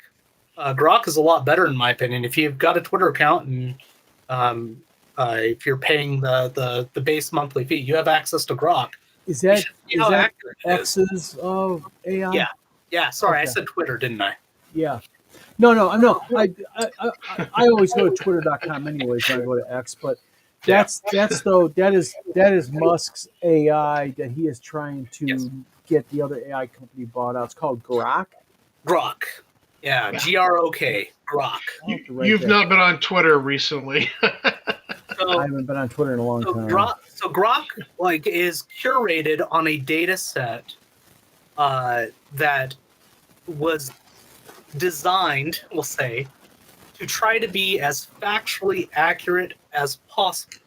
Grok is a lot better in my opinion. If you've got a Twitter account and if you're paying the base monthly fee, you have access to Grok. Is that X's of AI? Yeah. Sorry, okay. I said Twitter, didn't I? Yeah. No. I always go to twitter.com anyways when I go to X, but that is Musk's AI that he is trying to get the other AI company bought out. It's called Grok. Grok. Yeah. Grok. Grok. You've not been on Twitter recently. I haven't been on Twitter in a long time. Grok is curated on a data set that was designed, we'll say, to try to be as factually accurate as possible.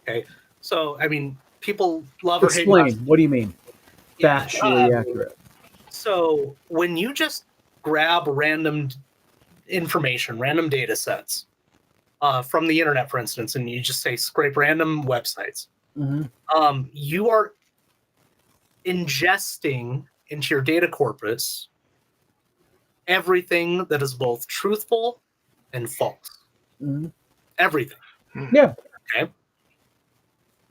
Okay, so I mean, people love Explain. What do you mean? Factually accurate. So when you just grab random information, random data sets from the internet, for instance, and you just say scrape random websites, you are ingesting into your data corpus everything that is both truthful and false. Everything. Yeah. Okay.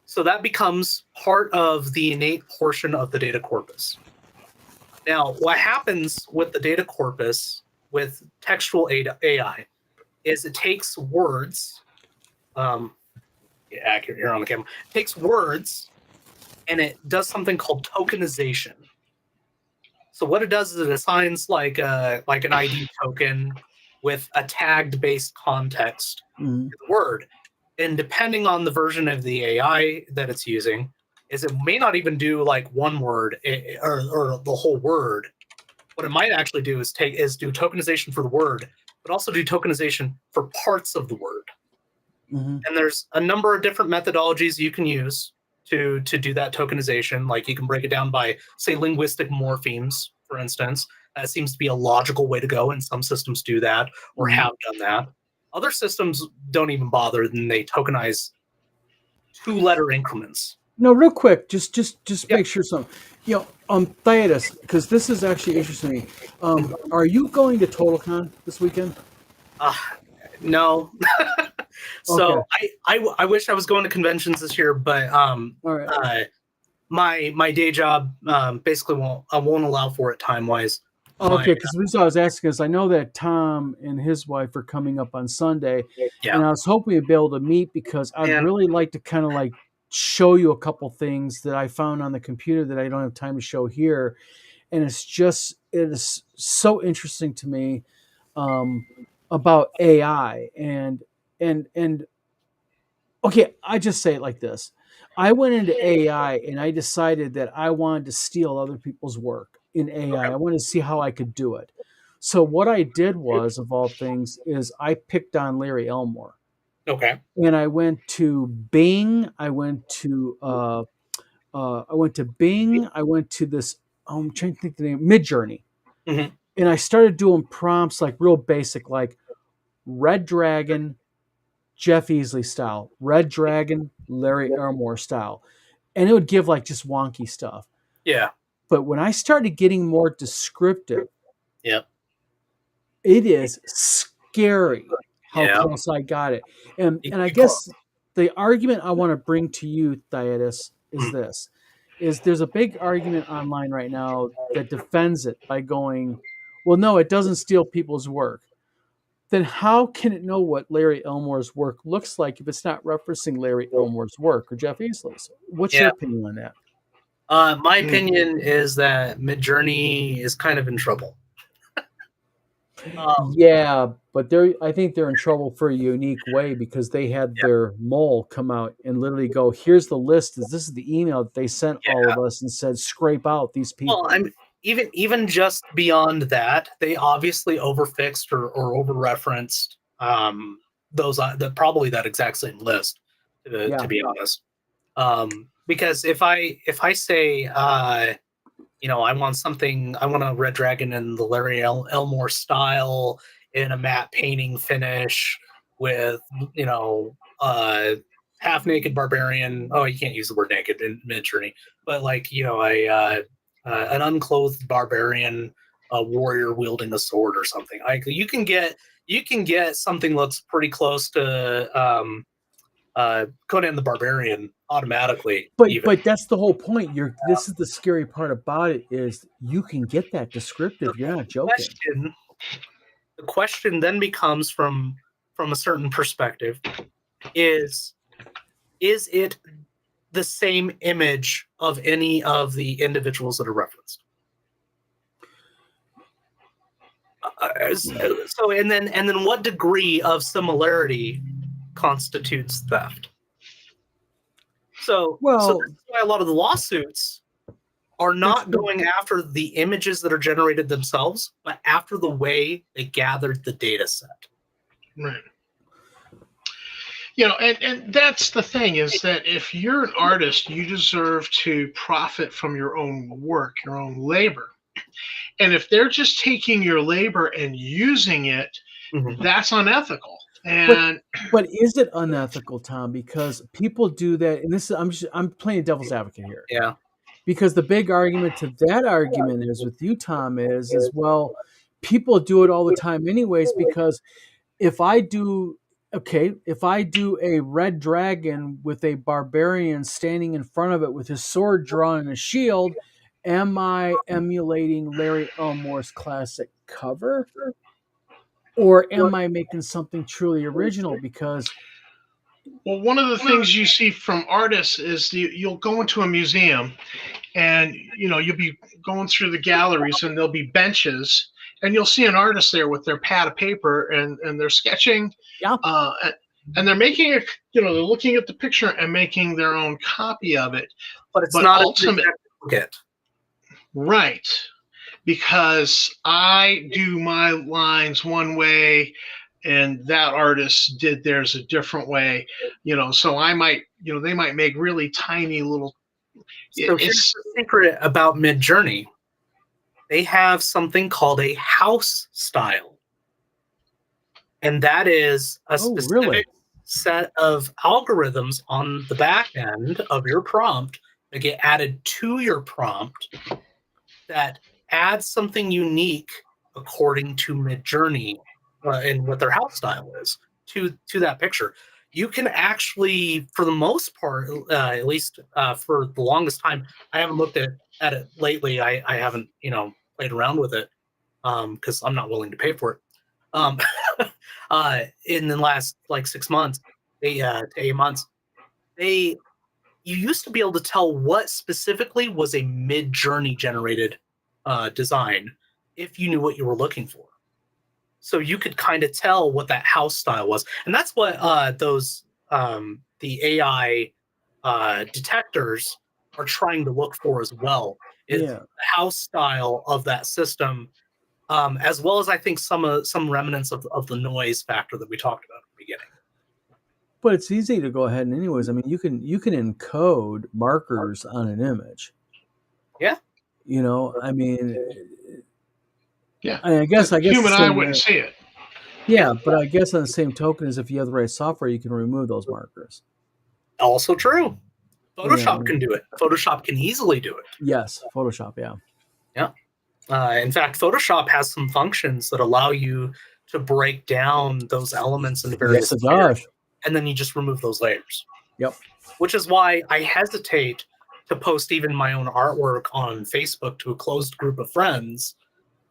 So that becomes part of the innate portion of the data corpus. Now, what happens with the data corpus with textual AI is it takes words, accurate here on the camera, it takes words and it does something called tokenization. So what it does is it assigns like an ID token with a tagged-based context to the word. And depending on the version of the AI that it's using, is it may not even do like one word or the whole word. What it might actually do is do tokenization for the word, but also do tokenization for parts of the word. And there's a number of different methodologies you can use to do that tokenization. Like you can break it down by, say, linguistic morphemes, for instance. That seems to be a logical way to go, and some systems do that or have done that. Other systems don't even bother, and they tokenize 2-letter increments. No, real quick, just make sure something. Thaddeus, because this is actually interesting to me. Are you going to TotalCon this weekend? No. So okay. I wish I was going to conventions this year, but all right. my day job basically won't allow for it time wise. Okay, because the reason I was asking is I know that Tom and his wife are coming up on Sunday, and I was hoping to be able to meet because I'd really like to kind of like show you a couple things that I found on the computer that I don't have time to show here, and it is so interesting to me about AI and okay, I just say it like this. I went into AI and I decided that I wanted to steal other people's work in AI. I wanted to see how I could do it. So what I did was, of all things, is I picked on Larry Elmore. Okay. And I went to Bing. I went to Bing. I went to this. I'm trying to think the name. Midjourney. Mm-hmm. And I started doing prompts like real basic, like Red Dragon, Jeff Easley style, Red Dragon, Larry Elmore style. And it would give like just wonky stuff. Yeah. But when I started getting more descriptive, it is scary how close I got it. And I guess the argument I want to bring to you, Theudas, is this. There's a big argument online right now that defends it by going, well, no, it doesn't steal people's work. Then how can it know what Larry Elmore's work looks like if it's not referencing Larry Elmore's work or Jeff Easley's? What's your opinion on that? My opinion is that Midjourney is kind of in trouble. But I think they're in trouble for a unique way because they had their mole come out and literally go, here's the list. This is the email that they sent all of us and said, scrape out these people. Well, even just beyond that, they obviously overfixed or over-referenced those probably that exact same list, to be honest. Because if I say I want a Red Dragon in the Larry Elmore style in a matte painting finish with half naked barbarian. Oh, you can't use the word naked in Midjourney, but like an unclothed barbarian, a warrior wielding a sword or something. Like you can get something looks pretty close to Conan the Barbarian automatically. But that's the whole point. This is the scary part about it is you can get that descriptive. You're not joking. The question then becomes from a certain perspective is it the same image of any of the individuals that are referenced? So and then what degree of similarity constitutes theft? So that's why a lot of the lawsuits are not going after the images that are generated themselves, but after the way they gathered the data set. Right. And that's the thing is that if you're an artist, you deserve to profit from your own work, your own labor. And if they're just taking your labor and using it, that's unethical. But is it unethical, Tom? Because people do that, and this is I'm playing devil's advocate here. Yeah. Because the big argument to that argument is with you, Tom, is well, people do it all the time anyways, because if I do a Red Dragon with a barbarian standing in front of it with his sword drawn and a shield, am I emulating Larry Elmore's classic cover? Or am I making something truly original? Because one of the things you see from artists is you'll go into a museum and you'll be going through the galleries and there'll be benches and you'll see an artist there with their pad of paper and they're sketching. Yeah. And they're making it, they're looking at the picture and making their own copy of it. But it's not ultimate. Right. Because I do my lines one way and that artist did theirs a different way, so I might, they might make really tiny little. So here's the secret about Midjourney. They have something called a house style. And that is a specific set of algorithms on the back end of your prompt that get added to your prompt that adds something unique according to Midjourney and what their house style is to that picture. you can actually, for the most part, at least for the longest time, I haven't looked at it lately. I haven't, played around with it because I'm not willing to pay for it. In the last like 6 months, to 8 months, you used to be able to tell what specifically was a mid-journey generated design if you knew what you were looking for. So you could kind of tell what that house style was. And that's what the AI detectors are trying to look for as well, is the house style of that system, as well as I think some remnants of the noise factor that we talked about at the beginning. But it's easy to go ahead and anyways, I mean, you can encode markers on an image. Yeah. I mean, yeah. I guess human eye wouldn't see it. Yeah, but I guess on the same token as if you have the right software, you can remove those markers. Also true. Photoshop can do it. Photoshop can easily do it. Yes, Photoshop, yeah. Yeah. In fact, Photoshop has some functions that allow you to break down those elements into various layers, and then you just remove those layers. Yep. Which is why I hesitate to post even my own artwork on Facebook to a closed group of friends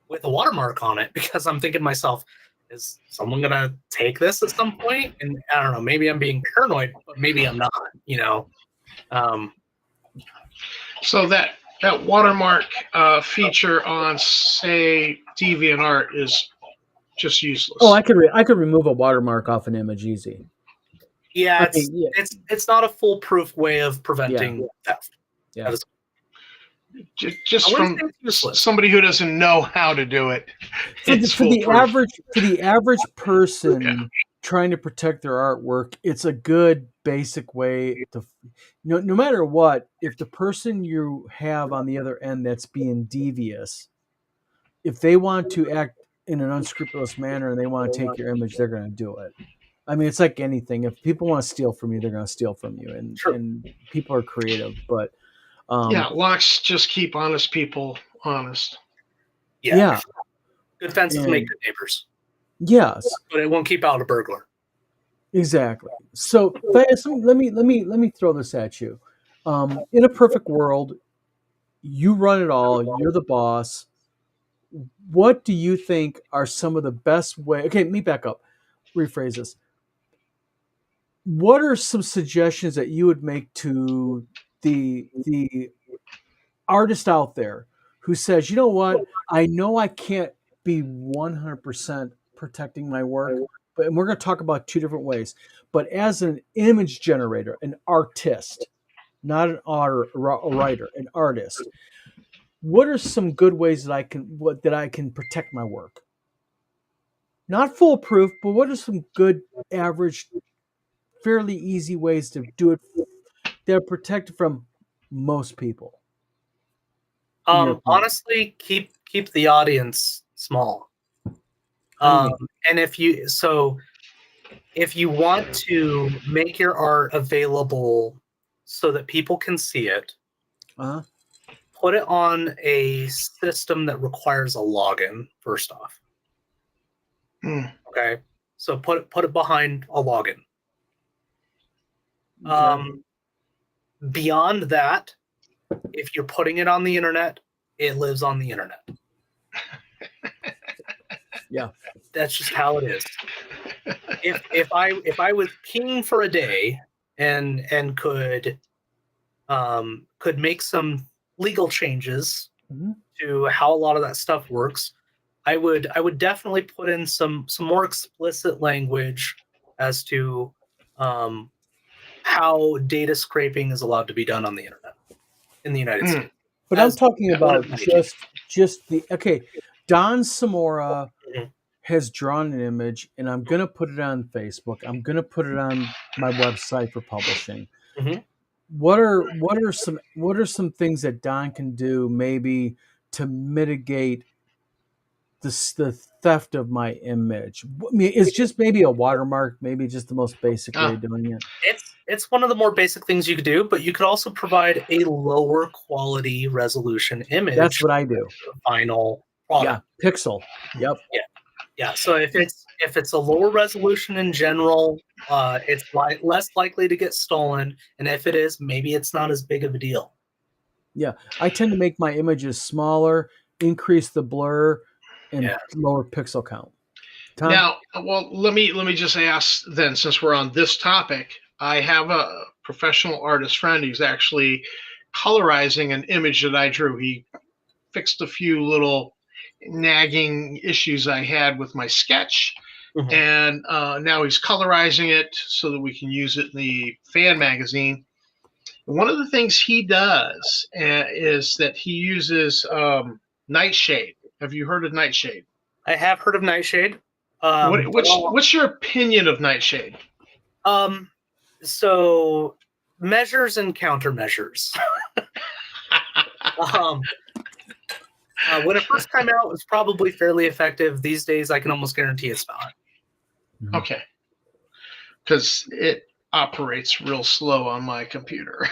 with a watermark on it, because I'm thinking to myself, is someone going to take this at some point? And I don't know, maybe I'm being paranoid, but maybe I'm not, So that watermark feature on, say, DeviantArt is just useless. Oh, I could remove a watermark off an image easy. Yeah, it's not a foolproof way of preventing theft. Yeah. Just from somebody who doesn't know how to do it. For the average person trying to protect their artwork, it's a good basic way to, no matter what, if the person you have on the other end that's being devious, if they want to act in an unscrupulous manner and they want to take your image, they're going to do it. I mean, it's like anything. If people want to steal from you, they're going to steal from you, and people are creative. But locks just keep honest people honest. Yeah. Good fences make good neighbors. Yes, but it won't keep out a burglar. Exactly. So let me throw this at you. In a perfect world, you run it all. You're the boss. What do you think are some of the best way? Okay, let me back up. Rephrase this. What are some suggestions that you would make to the artist out there who says, you know what, I know I can't be 100% protecting my work, and we're going to talk about two different ways. But as an image generator, an artist, not an writer, an artist, what are some good ways that I can protect my work? Not foolproof, but what are some good, average, fairly easy ways to do it that are protected from most people? Honestly, keep the audience small. And if you want to make your art available so that people can see it, put it on a system that requires a login first off. Okay, so put it behind a login. Beyond that, if you're putting it on the internet, it lives on the internet. Yeah, that's just how it is. If I was king for a day and could make some legal changes to how a lot of that stuff works, I would definitely put in some more explicit language as to how data scraping is allowed to be done on the internet in the United States. But I'm talking about just the Don Samora has drawn an image, and I'm going to put it on Facebook. I'm going to put it on my website for publishing. What are some things that Don can do maybe to mitigate the theft of my image? I mean, it's just maybe a watermark, maybe just the most basic way of doing it. It's one of the more basic things you could do, but you could also provide a lower quality resolution image. That's what I do. Final product. Yeah, pixel. Yep. Yeah. Yeah. So if it's a lower resolution in general, it's less likely to get stolen, and if it is, maybe it's not as big of a deal. Yeah, I tend to make my images smaller, increase the blur, and lower pixel count. Tom? Now, well, let me just ask then, since we're on this topic, I have a professional artist friend who's actually colorizing an image that I drew. He fixed a few little nagging issues I had with my sketch, and now he's colorizing it so that we can use it in the fan magazine. One of the things he does is that he uses Nightshade. Have you heard of Nightshade? I have heard of Nightshade. What's your opinion of Nightshade? So measures and countermeasures. When it first came out, it was probably fairly effective. These days, I can almost guarantee it's not. Okay, because it operates real slow on my computer.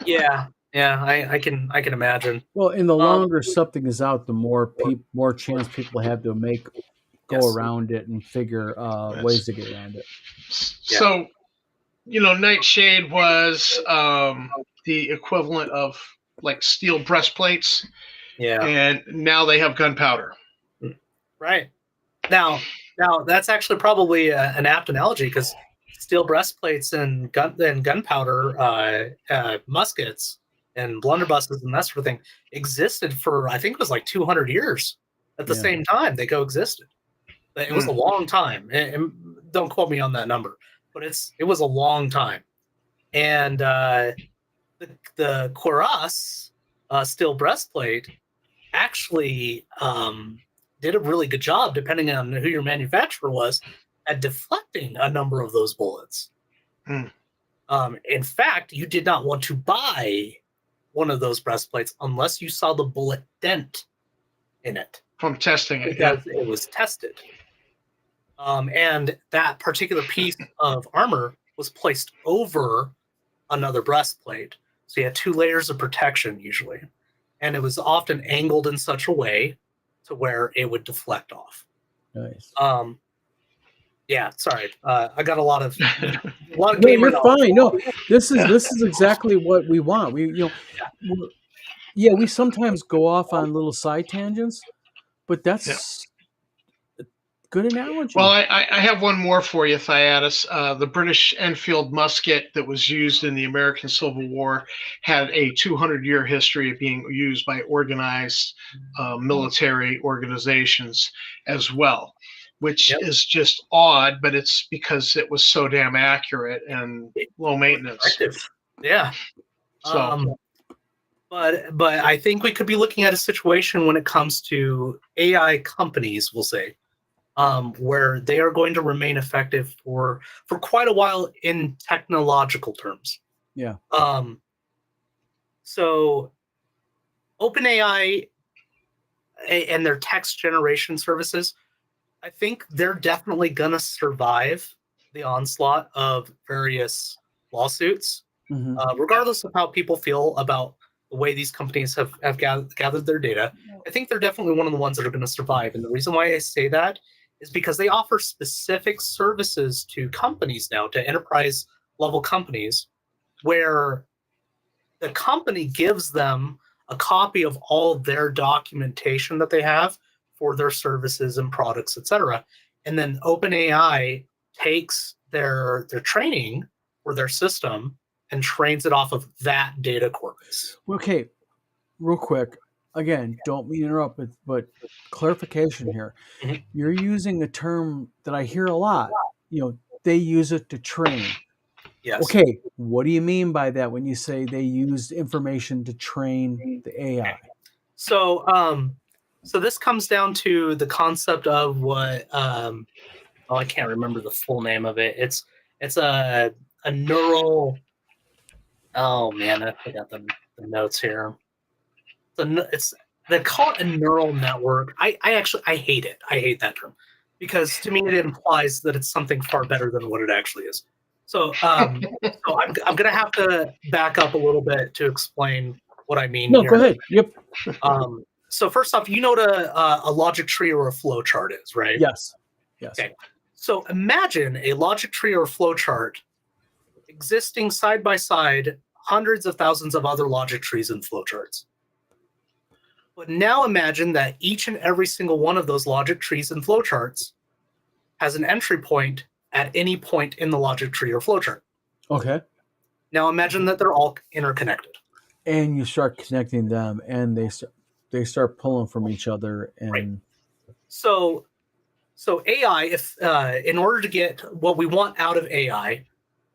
Yeah, I can imagine. Well, and the longer something is out, the more chance people have to go around it and figure ways to get around it. So, Nightshade was the equivalent of like steel breastplates. Yeah. And now they have gunpowder. Right. Now that's actually probably an apt analogy, because steel breastplates and gunpowder muskets and blunderbusses and that sort of thing existed for, I think it was like 200 years at the same time. They coexisted. It was a long time. And don't quote me on that number, but it was a long time. And the cuirass steel breastplate actually did a really good job, depending on who your manufacturer was, at deflecting a number of those bullets. In fact, you did not want to buy one of those breastplates unless you saw the bullet dent in it. From testing it. Because it was tested. And that particular piece of armor was placed over another breastplate. So you had 2 layers of protection usually. And it was often angled in such a way to where it would deflect off. Nice. Yeah, sorry. I got a lot of No, you're fine. No, this is exactly what we want. We sometimes go off on little side tangents, but that's a good analogy. Well, I have one more for you, Thyatis. The British Enfield musket that was used in the American Civil War had a 200-year history of being used by organized military organizations as well, which is just odd, but it's because it was so damn accurate and low maintenance. Yeah. So, but I think we could be looking at a situation when it comes to AI companies, we'll say, where they are going to remain effective for quite a while in technological terms. Yeah. So OpenAI and their text generation services, I think they're definitely going to survive the onslaught of various lawsuits, regardless of how people feel about the way these companies have gathered their data. I think they're definitely one of the ones that are going to survive. And the reason why I say that is because they offer specific services to companies now, to enterprise level companies, where the company gives them a copy of all their documentation that they have for their services and products, etc. And then OpenAI takes their training or their system and trains it off of that data corpus. Okay, real quick. Again, don't mean to interrupt, but clarification here. You're using a term that I hear a lot. They use it to train. Yes. Okay, what do you mean by that when you say they used information to train the AI? So this comes down to the concept of what I can't remember the full name of it. It's a neural. Oh man, I forgot the notes here. They call it a neural network. I hate it. I hate that term, because to me it implies that it's something far better than what it actually is. So I'm gonna have to back up a little bit to explain what I mean. No, go ahead. Yep. So first off, you know what a logic tree or a flow chart is, right? Yes. Yes. Okay. So imagine a logic tree or flowchart existing side by side hundreds of thousands of other logic trees and flowcharts. But now imagine that each and every single one of those logic trees and flowcharts has an entry point at any point in the logic tree or flowchart. Okay. Now imagine that they're all interconnected. And you start connecting them, and they start pulling from each other. And right. So AI, if in order to get what we want out of AI,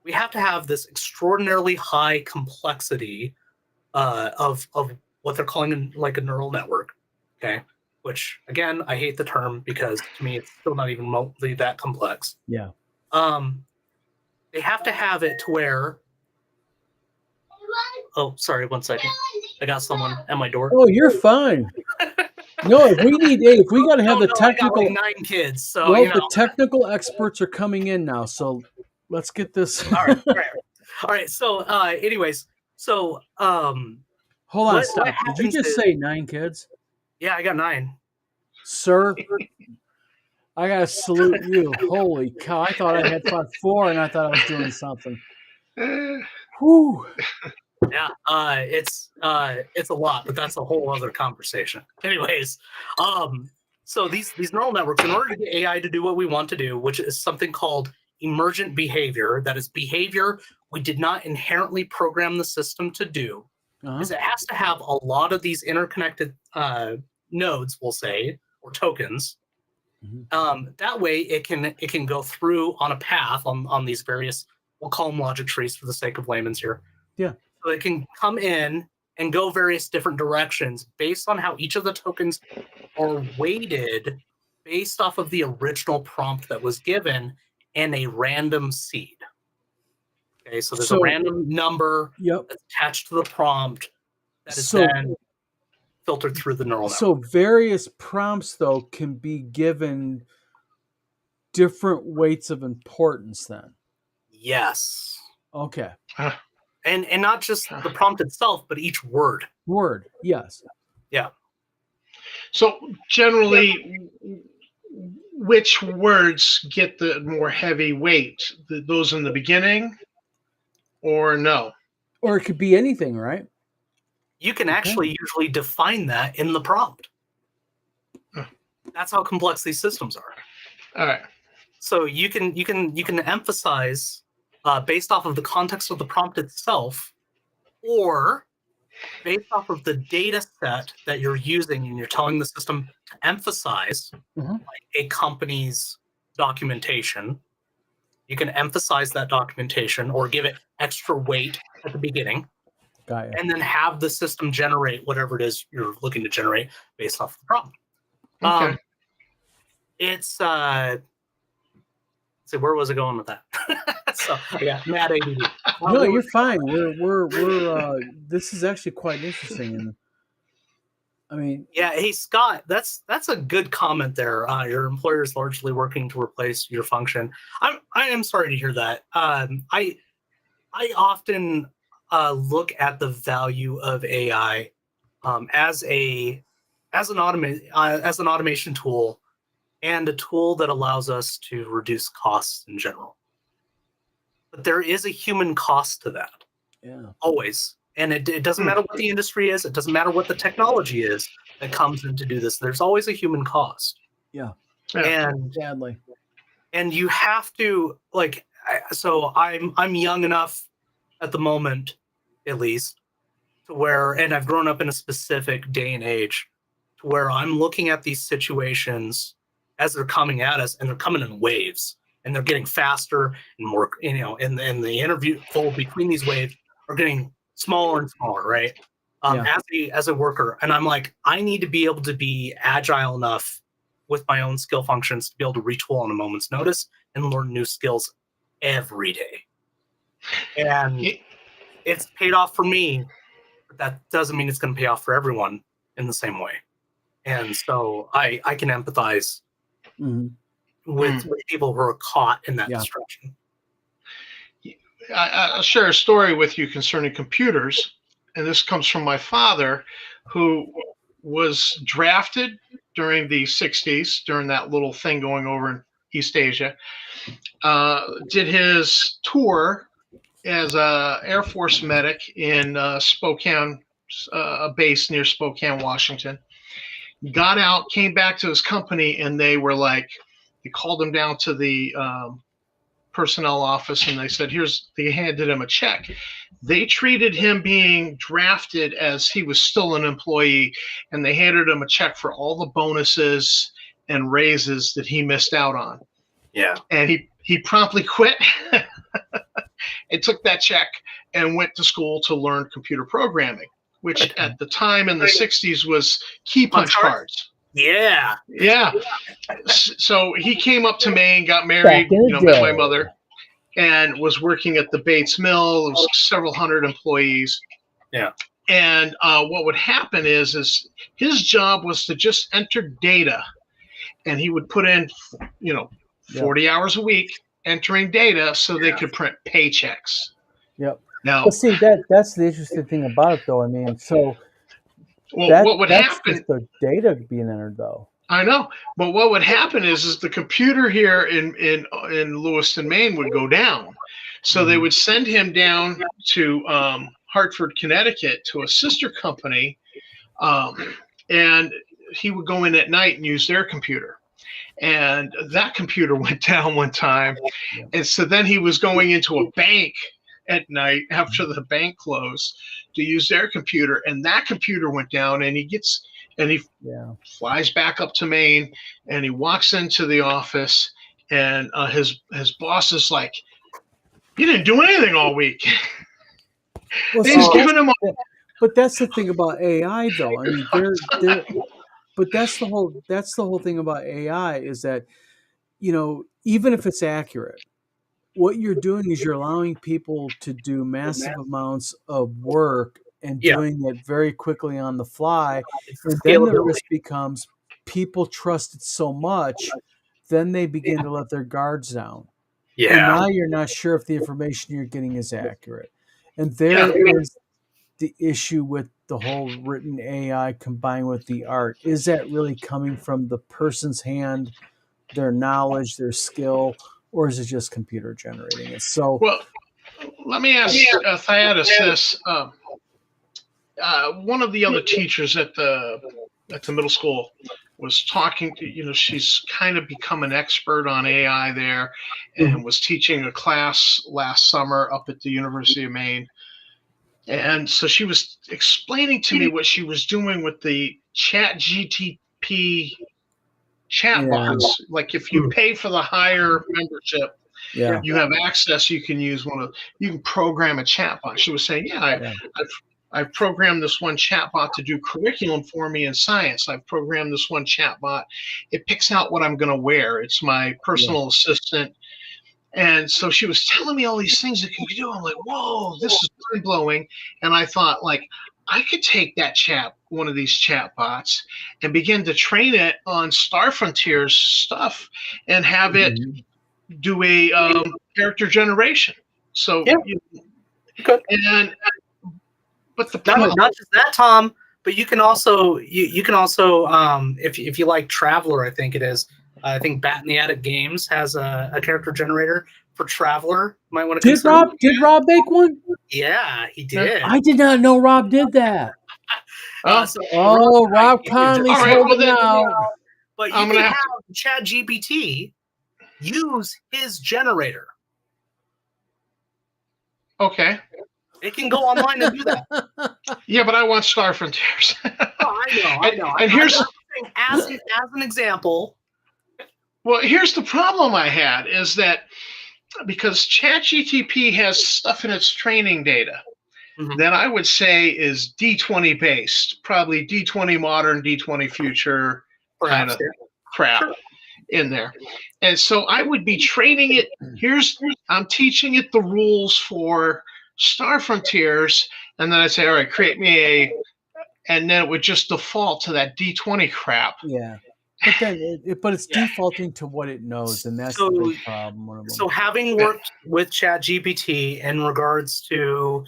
we have to have this extraordinarily high complexity of what they're calling like a neural network. Okay, which again, I hate the term because to me it's still not even remotely that complex. Yeah. They have to have it to where. Oh, sorry, 1 second. I got someone at my door. Oh, you're fine. No, if we got to have the technical. I got like 9 kids, so well, the technical experts are coming in now, so let's get this. All right. So, anyways, so hold on, stop. Did you just say 9 kids? Yeah, I got 9. Sir, I gotta salute you. Holy cow! I thought I had 4, and I thought I was doing something. Whew. Yeah, it's a lot, but that's a whole other conversation. Anyways, so these neural networks, in order to get AI to do what we want to do, which is something called emergent behavior, that is behavior we did not inherently program the system to do, is it has to have a lot of these interconnected nodes, we'll say, or tokens. That way, it can go through on a path on these various, we'll call them logic trees for the sake of layman's here. Yeah. So it can come in and go various different directions based on how each of the tokens are weighted based off of the original prompt that was given and a random seed. Okay, so there's a random number that's attached to the prompt that is then filtered through the neural network. So various prompts, though, can be given different weights of importance then? Yes. Okay. And not just the prompt itself, but each word. Word, yes. Yeah. So generally, which words get the more heavy weight? Those in the beginning, or no? Or it could be anything, right? You can actually usually define that in the prompt. That's how complex these systems are. All right. So you can emphasize based off of the context of the prompt itself, or based off of the data set that you're using and you're telling the system to emphasize, like a company's documentation. You can emphasize that documentation or give it extra weight at the beginning. Got you. And then have the system generate whatever it is you're looking to generate based off the prompt. Okay. It's so where was I going with that? So yeah, mad ADD. No, you're fine. We're this is actually quite interesting, and I mean, yeah. Hey Scott, that's a good comment there. Your employer is largely working to replace your function. I am sorry to hear that. I often look at the value of AI as an automation tool and a tool that allows us to reduce costs in general. But there is a human cost to that. Yeah. Always. And it doesn't matter what the industry is. It doesn't matter what the technology is that comes in to do this. There's always a human cost. Yeah. And sadly. And you have to so I'm young enough at the moment, at least, to where, and I've grown up in a specific day and age to where I'm looking at these situations as they're coming at us, and they're coming in waves, and they're getting faster and more, and the interview fold between these waves are getting smaller and smaller, right? As a worker. And I'm like, I need to be able to be agile enough with my own skill functions to be able to retool on a moment's notice and learn new skills every day. And it's paid off for me, but that doesn't mean it's going to pay off for everyone in the same way. And so I can empathize with people who are caught in that destruction. I'll share a story with you concerning computers, and this comes from my father, who was drafted during the 60s, during that little thing going over East Asia. Did his tour as a Air Force medic in Spokane, a base near Spokane, Washington. Got out, came back to his company, and they were like, they called him down to the personnel office, and they said, they handed him a check. They treated him being drafted as he was still an employee, and they handed him a check for all the bonuses and raises that he missed out on. Yeah. And he promptly quit and took that check and went to school to learn computer programming, which at the time in the 60s was key punch cards. Yeah. Yeah. So he came up to Maine, got married, met my mother, and was working at the Bates Mill. It was several hundred employees. Yeah. And what would happen is his job was to just enter data, and he would put in, 40 hours a week entering data so they could print paychecks. Yep. Now, but see, that's the interesting thing about it, though. I mean, so what would happen? Just the data being entered, though. I know, but what would happen is the computer here in Lewiston, Maine, would go down. So they would send him down to Hartford, Connecticut, to a sister company, and he would go in at night and use their computer. And that computer went down one time, and so then he was going into a bank at night after the bank closed to use their computer, and that computer went down, and he flies back up to Maine, and he walks into the office, and his boss is like, "You didn't do anything all week." Well, he's giving him. But that's the thing about AI, though. I mean, but that's the whole thing about AI is that, even if it's accurate, what you're doing is you're allowing people to do massive amounts of work and doing it very quickly on the fly. And then the risk becomes people trust it so much, then they begin to let their guards down. Yeah. And now you're not sure if the information you're getting is accurate. And there is the issue with the whole written AI combined with the art. Is that really coming from the person's hand, their knowledge, their skill, or is it just computer generating it? So, well, let me ask Thaddeus this. One of the other teachers at the middle school was talking to, she's kind of become an expert on AI there, and was teaching a class last summer up at the University of Maine. And so she was explaining to me what she was doing with the ChatGPT chatbots. Like if you pay for the higher membership, you have access. You can use you can program a chatbot. She was saying, I've programmed this one chatbot to do curriculum for me in science. I've programmed this one chatbot. It picks out what I'm going to wear. It's my personal assistant. And so she was telling me all these things that you can do. I'm like, whoa, this is mind blowing. And I thought, like, I could take one of these chatbots and begin to train it on Star Frontier's stuff and have it do a character generation. So, but the problem, not just that, Tom, but you can also if you like Traveler, I think it is. I think Bat in the Attic Games has a character generator for Traveler. Might want to. Did Rob make one? Yeah, he did. I did not know Rob did that. Rob Conley's holding out. But you can have ChatGPT use his generator. Okay. It can go online and do that. Yeah, but I want Star Frontiers. I know. And here's as an example. Well, here's the problem I had is that because ChatGPT has stuff in its training data that I would say is D20 based, probably D20 modern, D20 future kind of crap in there. And so I would be training it. I'm teaching it the rules for Star Frontiers, and then I'd say, all right, create me and then it would just default to that D20 crap. Yeah. But then, it's defaulting to what it knows, and that's the big problem. So, having worked with ChatGPT in regards to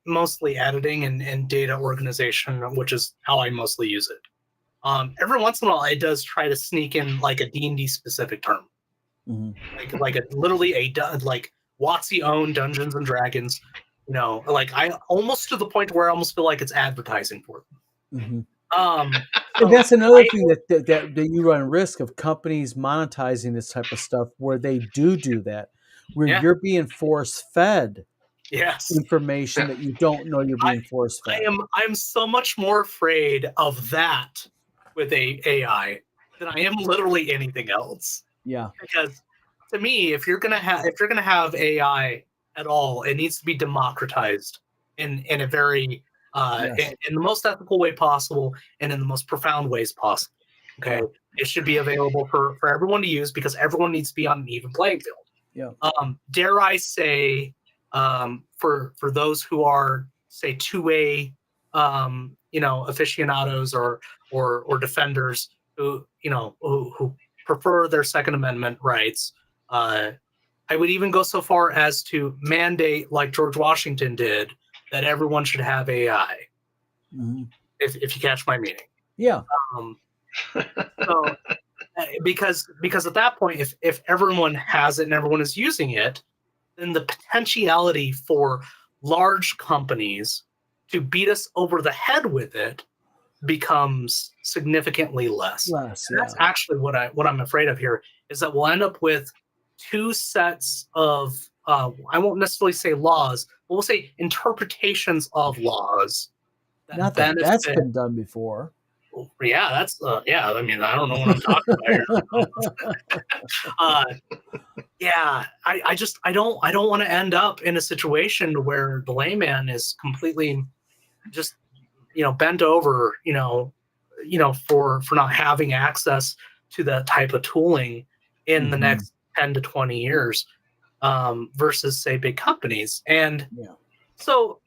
mostly editing and data organization, which is how I mostly use it, Every once in a while, it does try to sneak in like a D&D specific term, like literally like WotC owned Dungeons and Dragons. Like I almost to the point where I almost feel like it's advertising for them. And that's another thing that you run risk of companies monetizing this type of stuff, where they do that, where you're being force fed information that you don't know you're being force fed. I'm so much more afraid of that with AI than I am literally anything else. Yeah, because to me, if you're gonna have AI at all, it needs to be democratized in a very in the most ethical way possible and in the most profound ways possible. Okay, it should be available for everyone to use because everyone needs to be on an even playing field. Yeah. Dare I say, for those who are say 2A, aficionados or defenders who who prefer their Second Amendment rights. I would even go so far as to mandate, like George Washington did, that everyone should have AI. If you catch my meaning. Yeah. So, because at that point, if everyone has it and everyone is using it, then the potentiality for large companies to beat us over the head with it becomes significantly less. That's actually what I'm afraid of here, is that we'll end up with two sets of I won't necessarily say laws, but we'll say interpretations of laws that that's been done before. Yeah, that's I mean, I don't know what I'm talking about here. I don't want to end up in a situation where the layman is completely just bent over for not having access to that type of tooling in the next 10 to 20 years versus say big companies. And so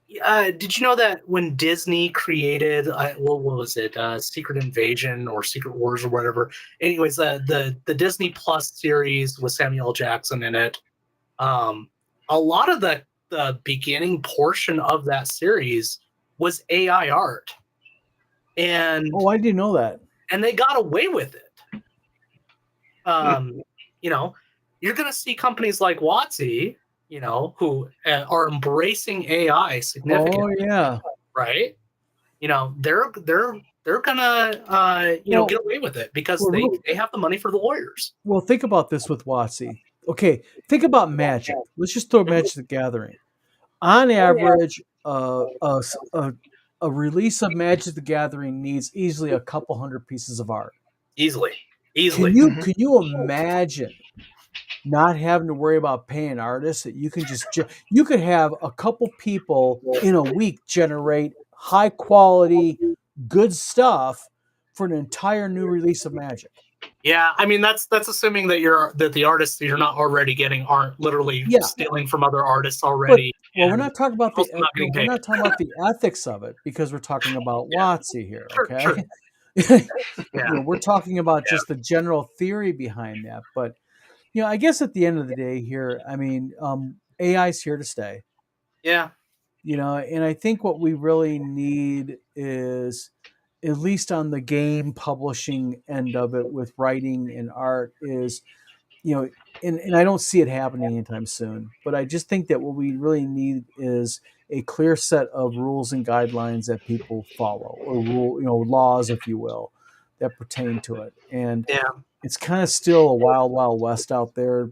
did you know that when Disney created what was it, Secret Invasion or Secret Wars or whatever, anyways, the Disney Plus series with Samuel L. Jackson in it, a lot of the beginning portion of that series was AI art. And I didn't know that. And they got away with it. You're going to see companies like WotC, who are embracing AI significantly. Oh yeah, right. They're gonna get away with it because they have the money for the lawyers. Well, think about this with WotC. Okay, think about Magic. Let's just throw Magic the Gathering. On average, a release of Magic the Gathering needs easily a couple hundred pieces of art. Easily. Can you imagine not having to worry about paying artists? That you can you could have a couple people in a week generate high quality, good stuff for an entire new release of Magic. Yeah, I mean that's assuming that the artists you're not already getting aren't literally stealing from other artists already. Well, we're not talking about the ethics of it because we're talking about WotC here. Okay, sure. We're talking about just the general theory behind that. But I guess at the end of the day here, I mean, AI is here to stay. Yeah. And I think what we really need is, at least on the game publishing end of it with writing and art, is, and I don't see it happening anytime soon, but I just think that what we really need is a clear set of rules and guidelines that people follow, or laws, if you will, that pertain to it. And it's kind of still a wild, wild west out there.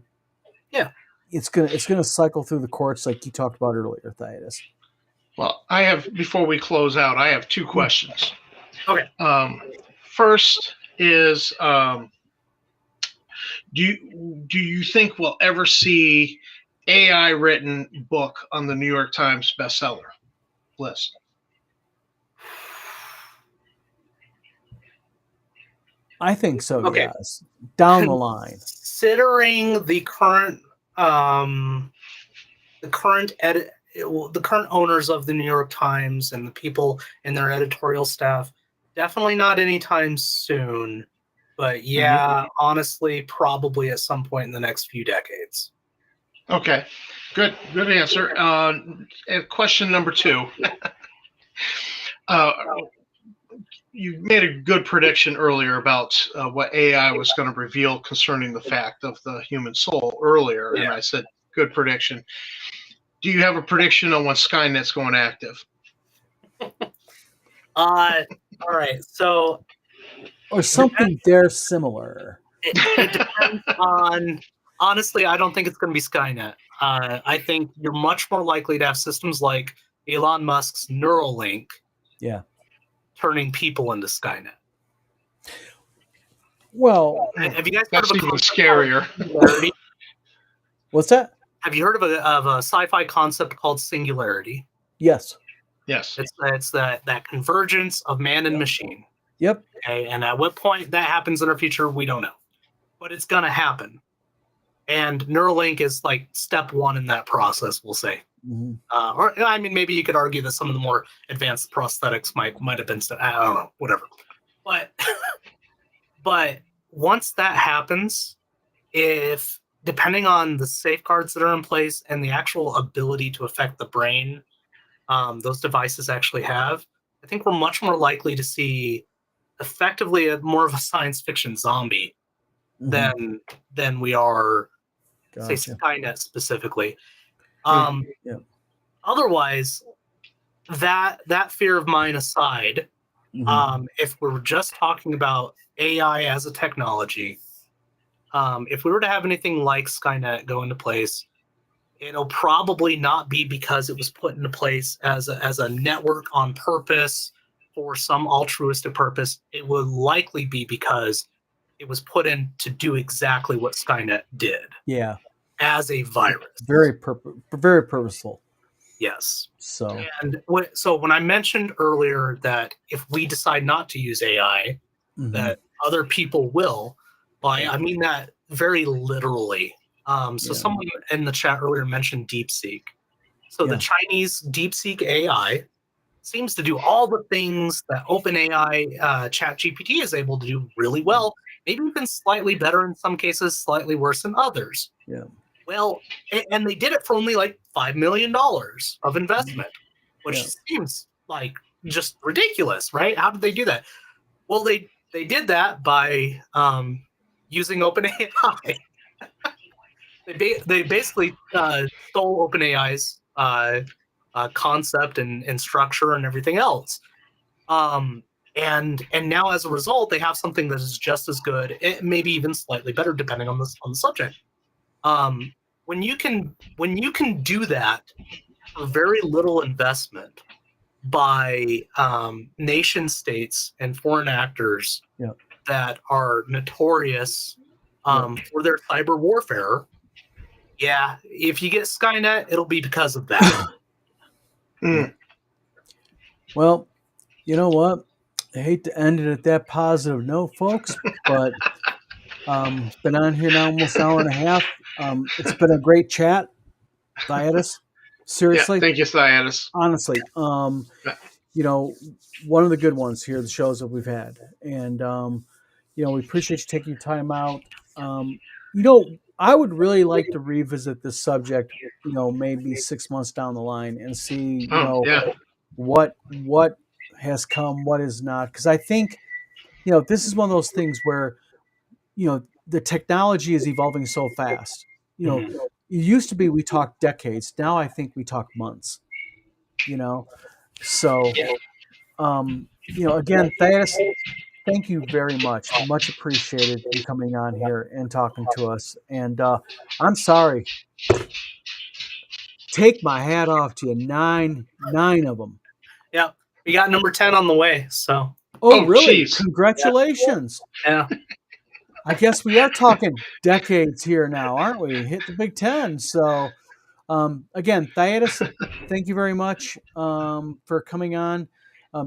Yeah. It's gonna cycle through the courts like you talked about earlier, Thaddeus. Well, before we close out, I have two questions. Okay. First is, do you think we'll ever see AI written book on the New York Times bestseller list? I think so. Okay. Yes. Down the line. Considering the current owners of the New York Times and the people in their editorial staff, definitely not anytime soon. But honestly, probably at some point in the next few decades. Okay, good answer. you made a good prediction earlier about what AI was going to reveal concerning the fact of the human soul earlier, and I said good prediction. Do you have a prediction on when Skynet's going active? All right, so or something there similar. It depends on. Honestly, I don't think it's going to be Skynet. I think you're much more likely to have systems like Elon Musk's Neuralink, turning people into Skynet. Well, have you guys heard of a even scarier? What's that? Have you heard of a sci-fi concept called singularity? Yes. Yes. It's that convergence of man and machine. Yep. Okay, and at what point that happens in our future, we don't know, but it's gonna happen. And Neuralink is like step one in that process, we'll say. Mm-hmm. Or I mean, maybe you could argue that some of the more advanced prosthetics might have been. I don't know, whatever. But once that happens, if depending on the safeguards that are in place and the actual ability to affect the brain, those devices actually have, I think we're much more likely to see effectively more of a science fiction zombie than we are. Say Skynet specifically. Otherwise, that fear of mine aside, if we're just talking about AI as a technology, if we were to have anything like Skynet go into place, it'll probably not be because it was put into place as a network on purpose for some altruistic purpose. It would likely be because it was put in to do exactly what Skynet did. Yeah. As a virus. Very purposeful. Yes. So when I mentioned earlier that if we decide not to use AI, that other people will, I mean that very literally. Someone in the chat earlier mentioned DeepSeek. So the Chinese DeepSeek AI seems to do all the things that OpenAI ChatGPT is able to do really well, maybe even slightly better in some cases, slightly worse in others. Yeah. Well, and they did it for only like $5 million of investment, which seems like just ridiculous, right? How did they do that? Well, they did that by using OpenAI. They basically stole OpenAI's concept and structure and everything else. And now as a result, they have something that is just as good, maybe even slightly better, depending on the subject. When you can do that for very little investment by nation states and foreign actors that are notorious for their cyber warfare, if you get Skynet, it'll be because of that. Well, you know what? I hate to end it at that positive note, folks, but it's been on here now almost an hour and a half. It's been a great chat, Thyatis. Seriously. Thank you, Thyatis. Honestly, one of the good ones here, the shows that we've had. And, we appreciate you taking your time out. I would really like to revisit this subject, maybe 6 months down the line and see, what has come, what is not. Because I think, this is one of those things where, the technology is evolving so fast. It used to be we talked decades. Now I think we talk months. So, again, Thaddeus, thank you very much. Much appreciated you coming on here and talking to us. And I'm sorry. Take my hat off to you. Nine of them. Yeah, we got number 10 on the way. So. Oh really? Geez. Congratulations. Yeah. I guess we are talking decades here now, aren't we? Hit the Big Ten. So, again, Thyatis, thank you very much for coming on.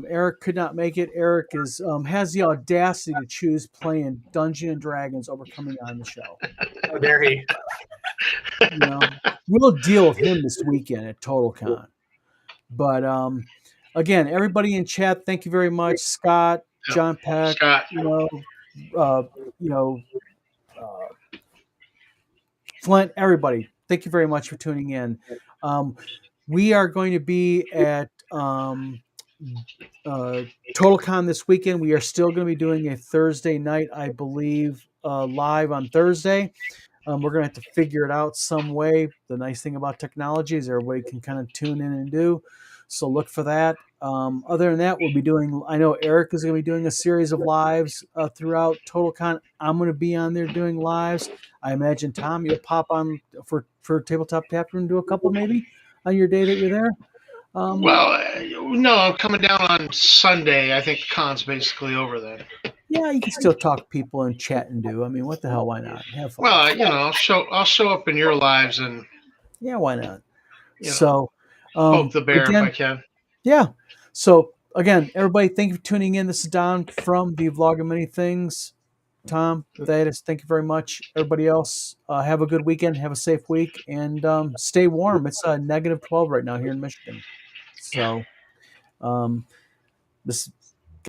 Eric could not make it. Eric has the audacity to choose playing Dungeons and Dragons over coming on the show. How dare he? We'll deal with him this weekend at TotalCon. But again, everybody in chat, thank you very much. Scott, John Peck, Scott. Flint, everybody, thank you very much for tuning in. We are going to be at TotalCon this weekend. We are still going to be doing a Thursday night, I believe, live on Thursday. We're going to have to figure it out some way. The nice thing about technology is everybody can kind of tune in and do. So look for that. Other than that, we'll be doing, I know Eric is going to be doing a series of lives throughout TotalCon. I'm going to be on there doing lives. I imagine, Tom, you'll pop on for Tabletop Tap Room and do a couple maybe on your day that you're there. No, I'm coming down on Sunday. I think the con's basically over then. Yeah, you can still talk to people and chat and do. I mean, what the hell? Why not? Have fun. Well, I'll show up in your lives and. Yeah, why not? So, poke the bear again, if I can. Yeah. So again, everybody, thank you for tuning in. This is Don from the Vlog of Many Things. Tom, Thaddeus, thank you very much. Everybody else, have a good weekend. Have a safe week, and stay warm. It's -12 right now here in Michigan. So, this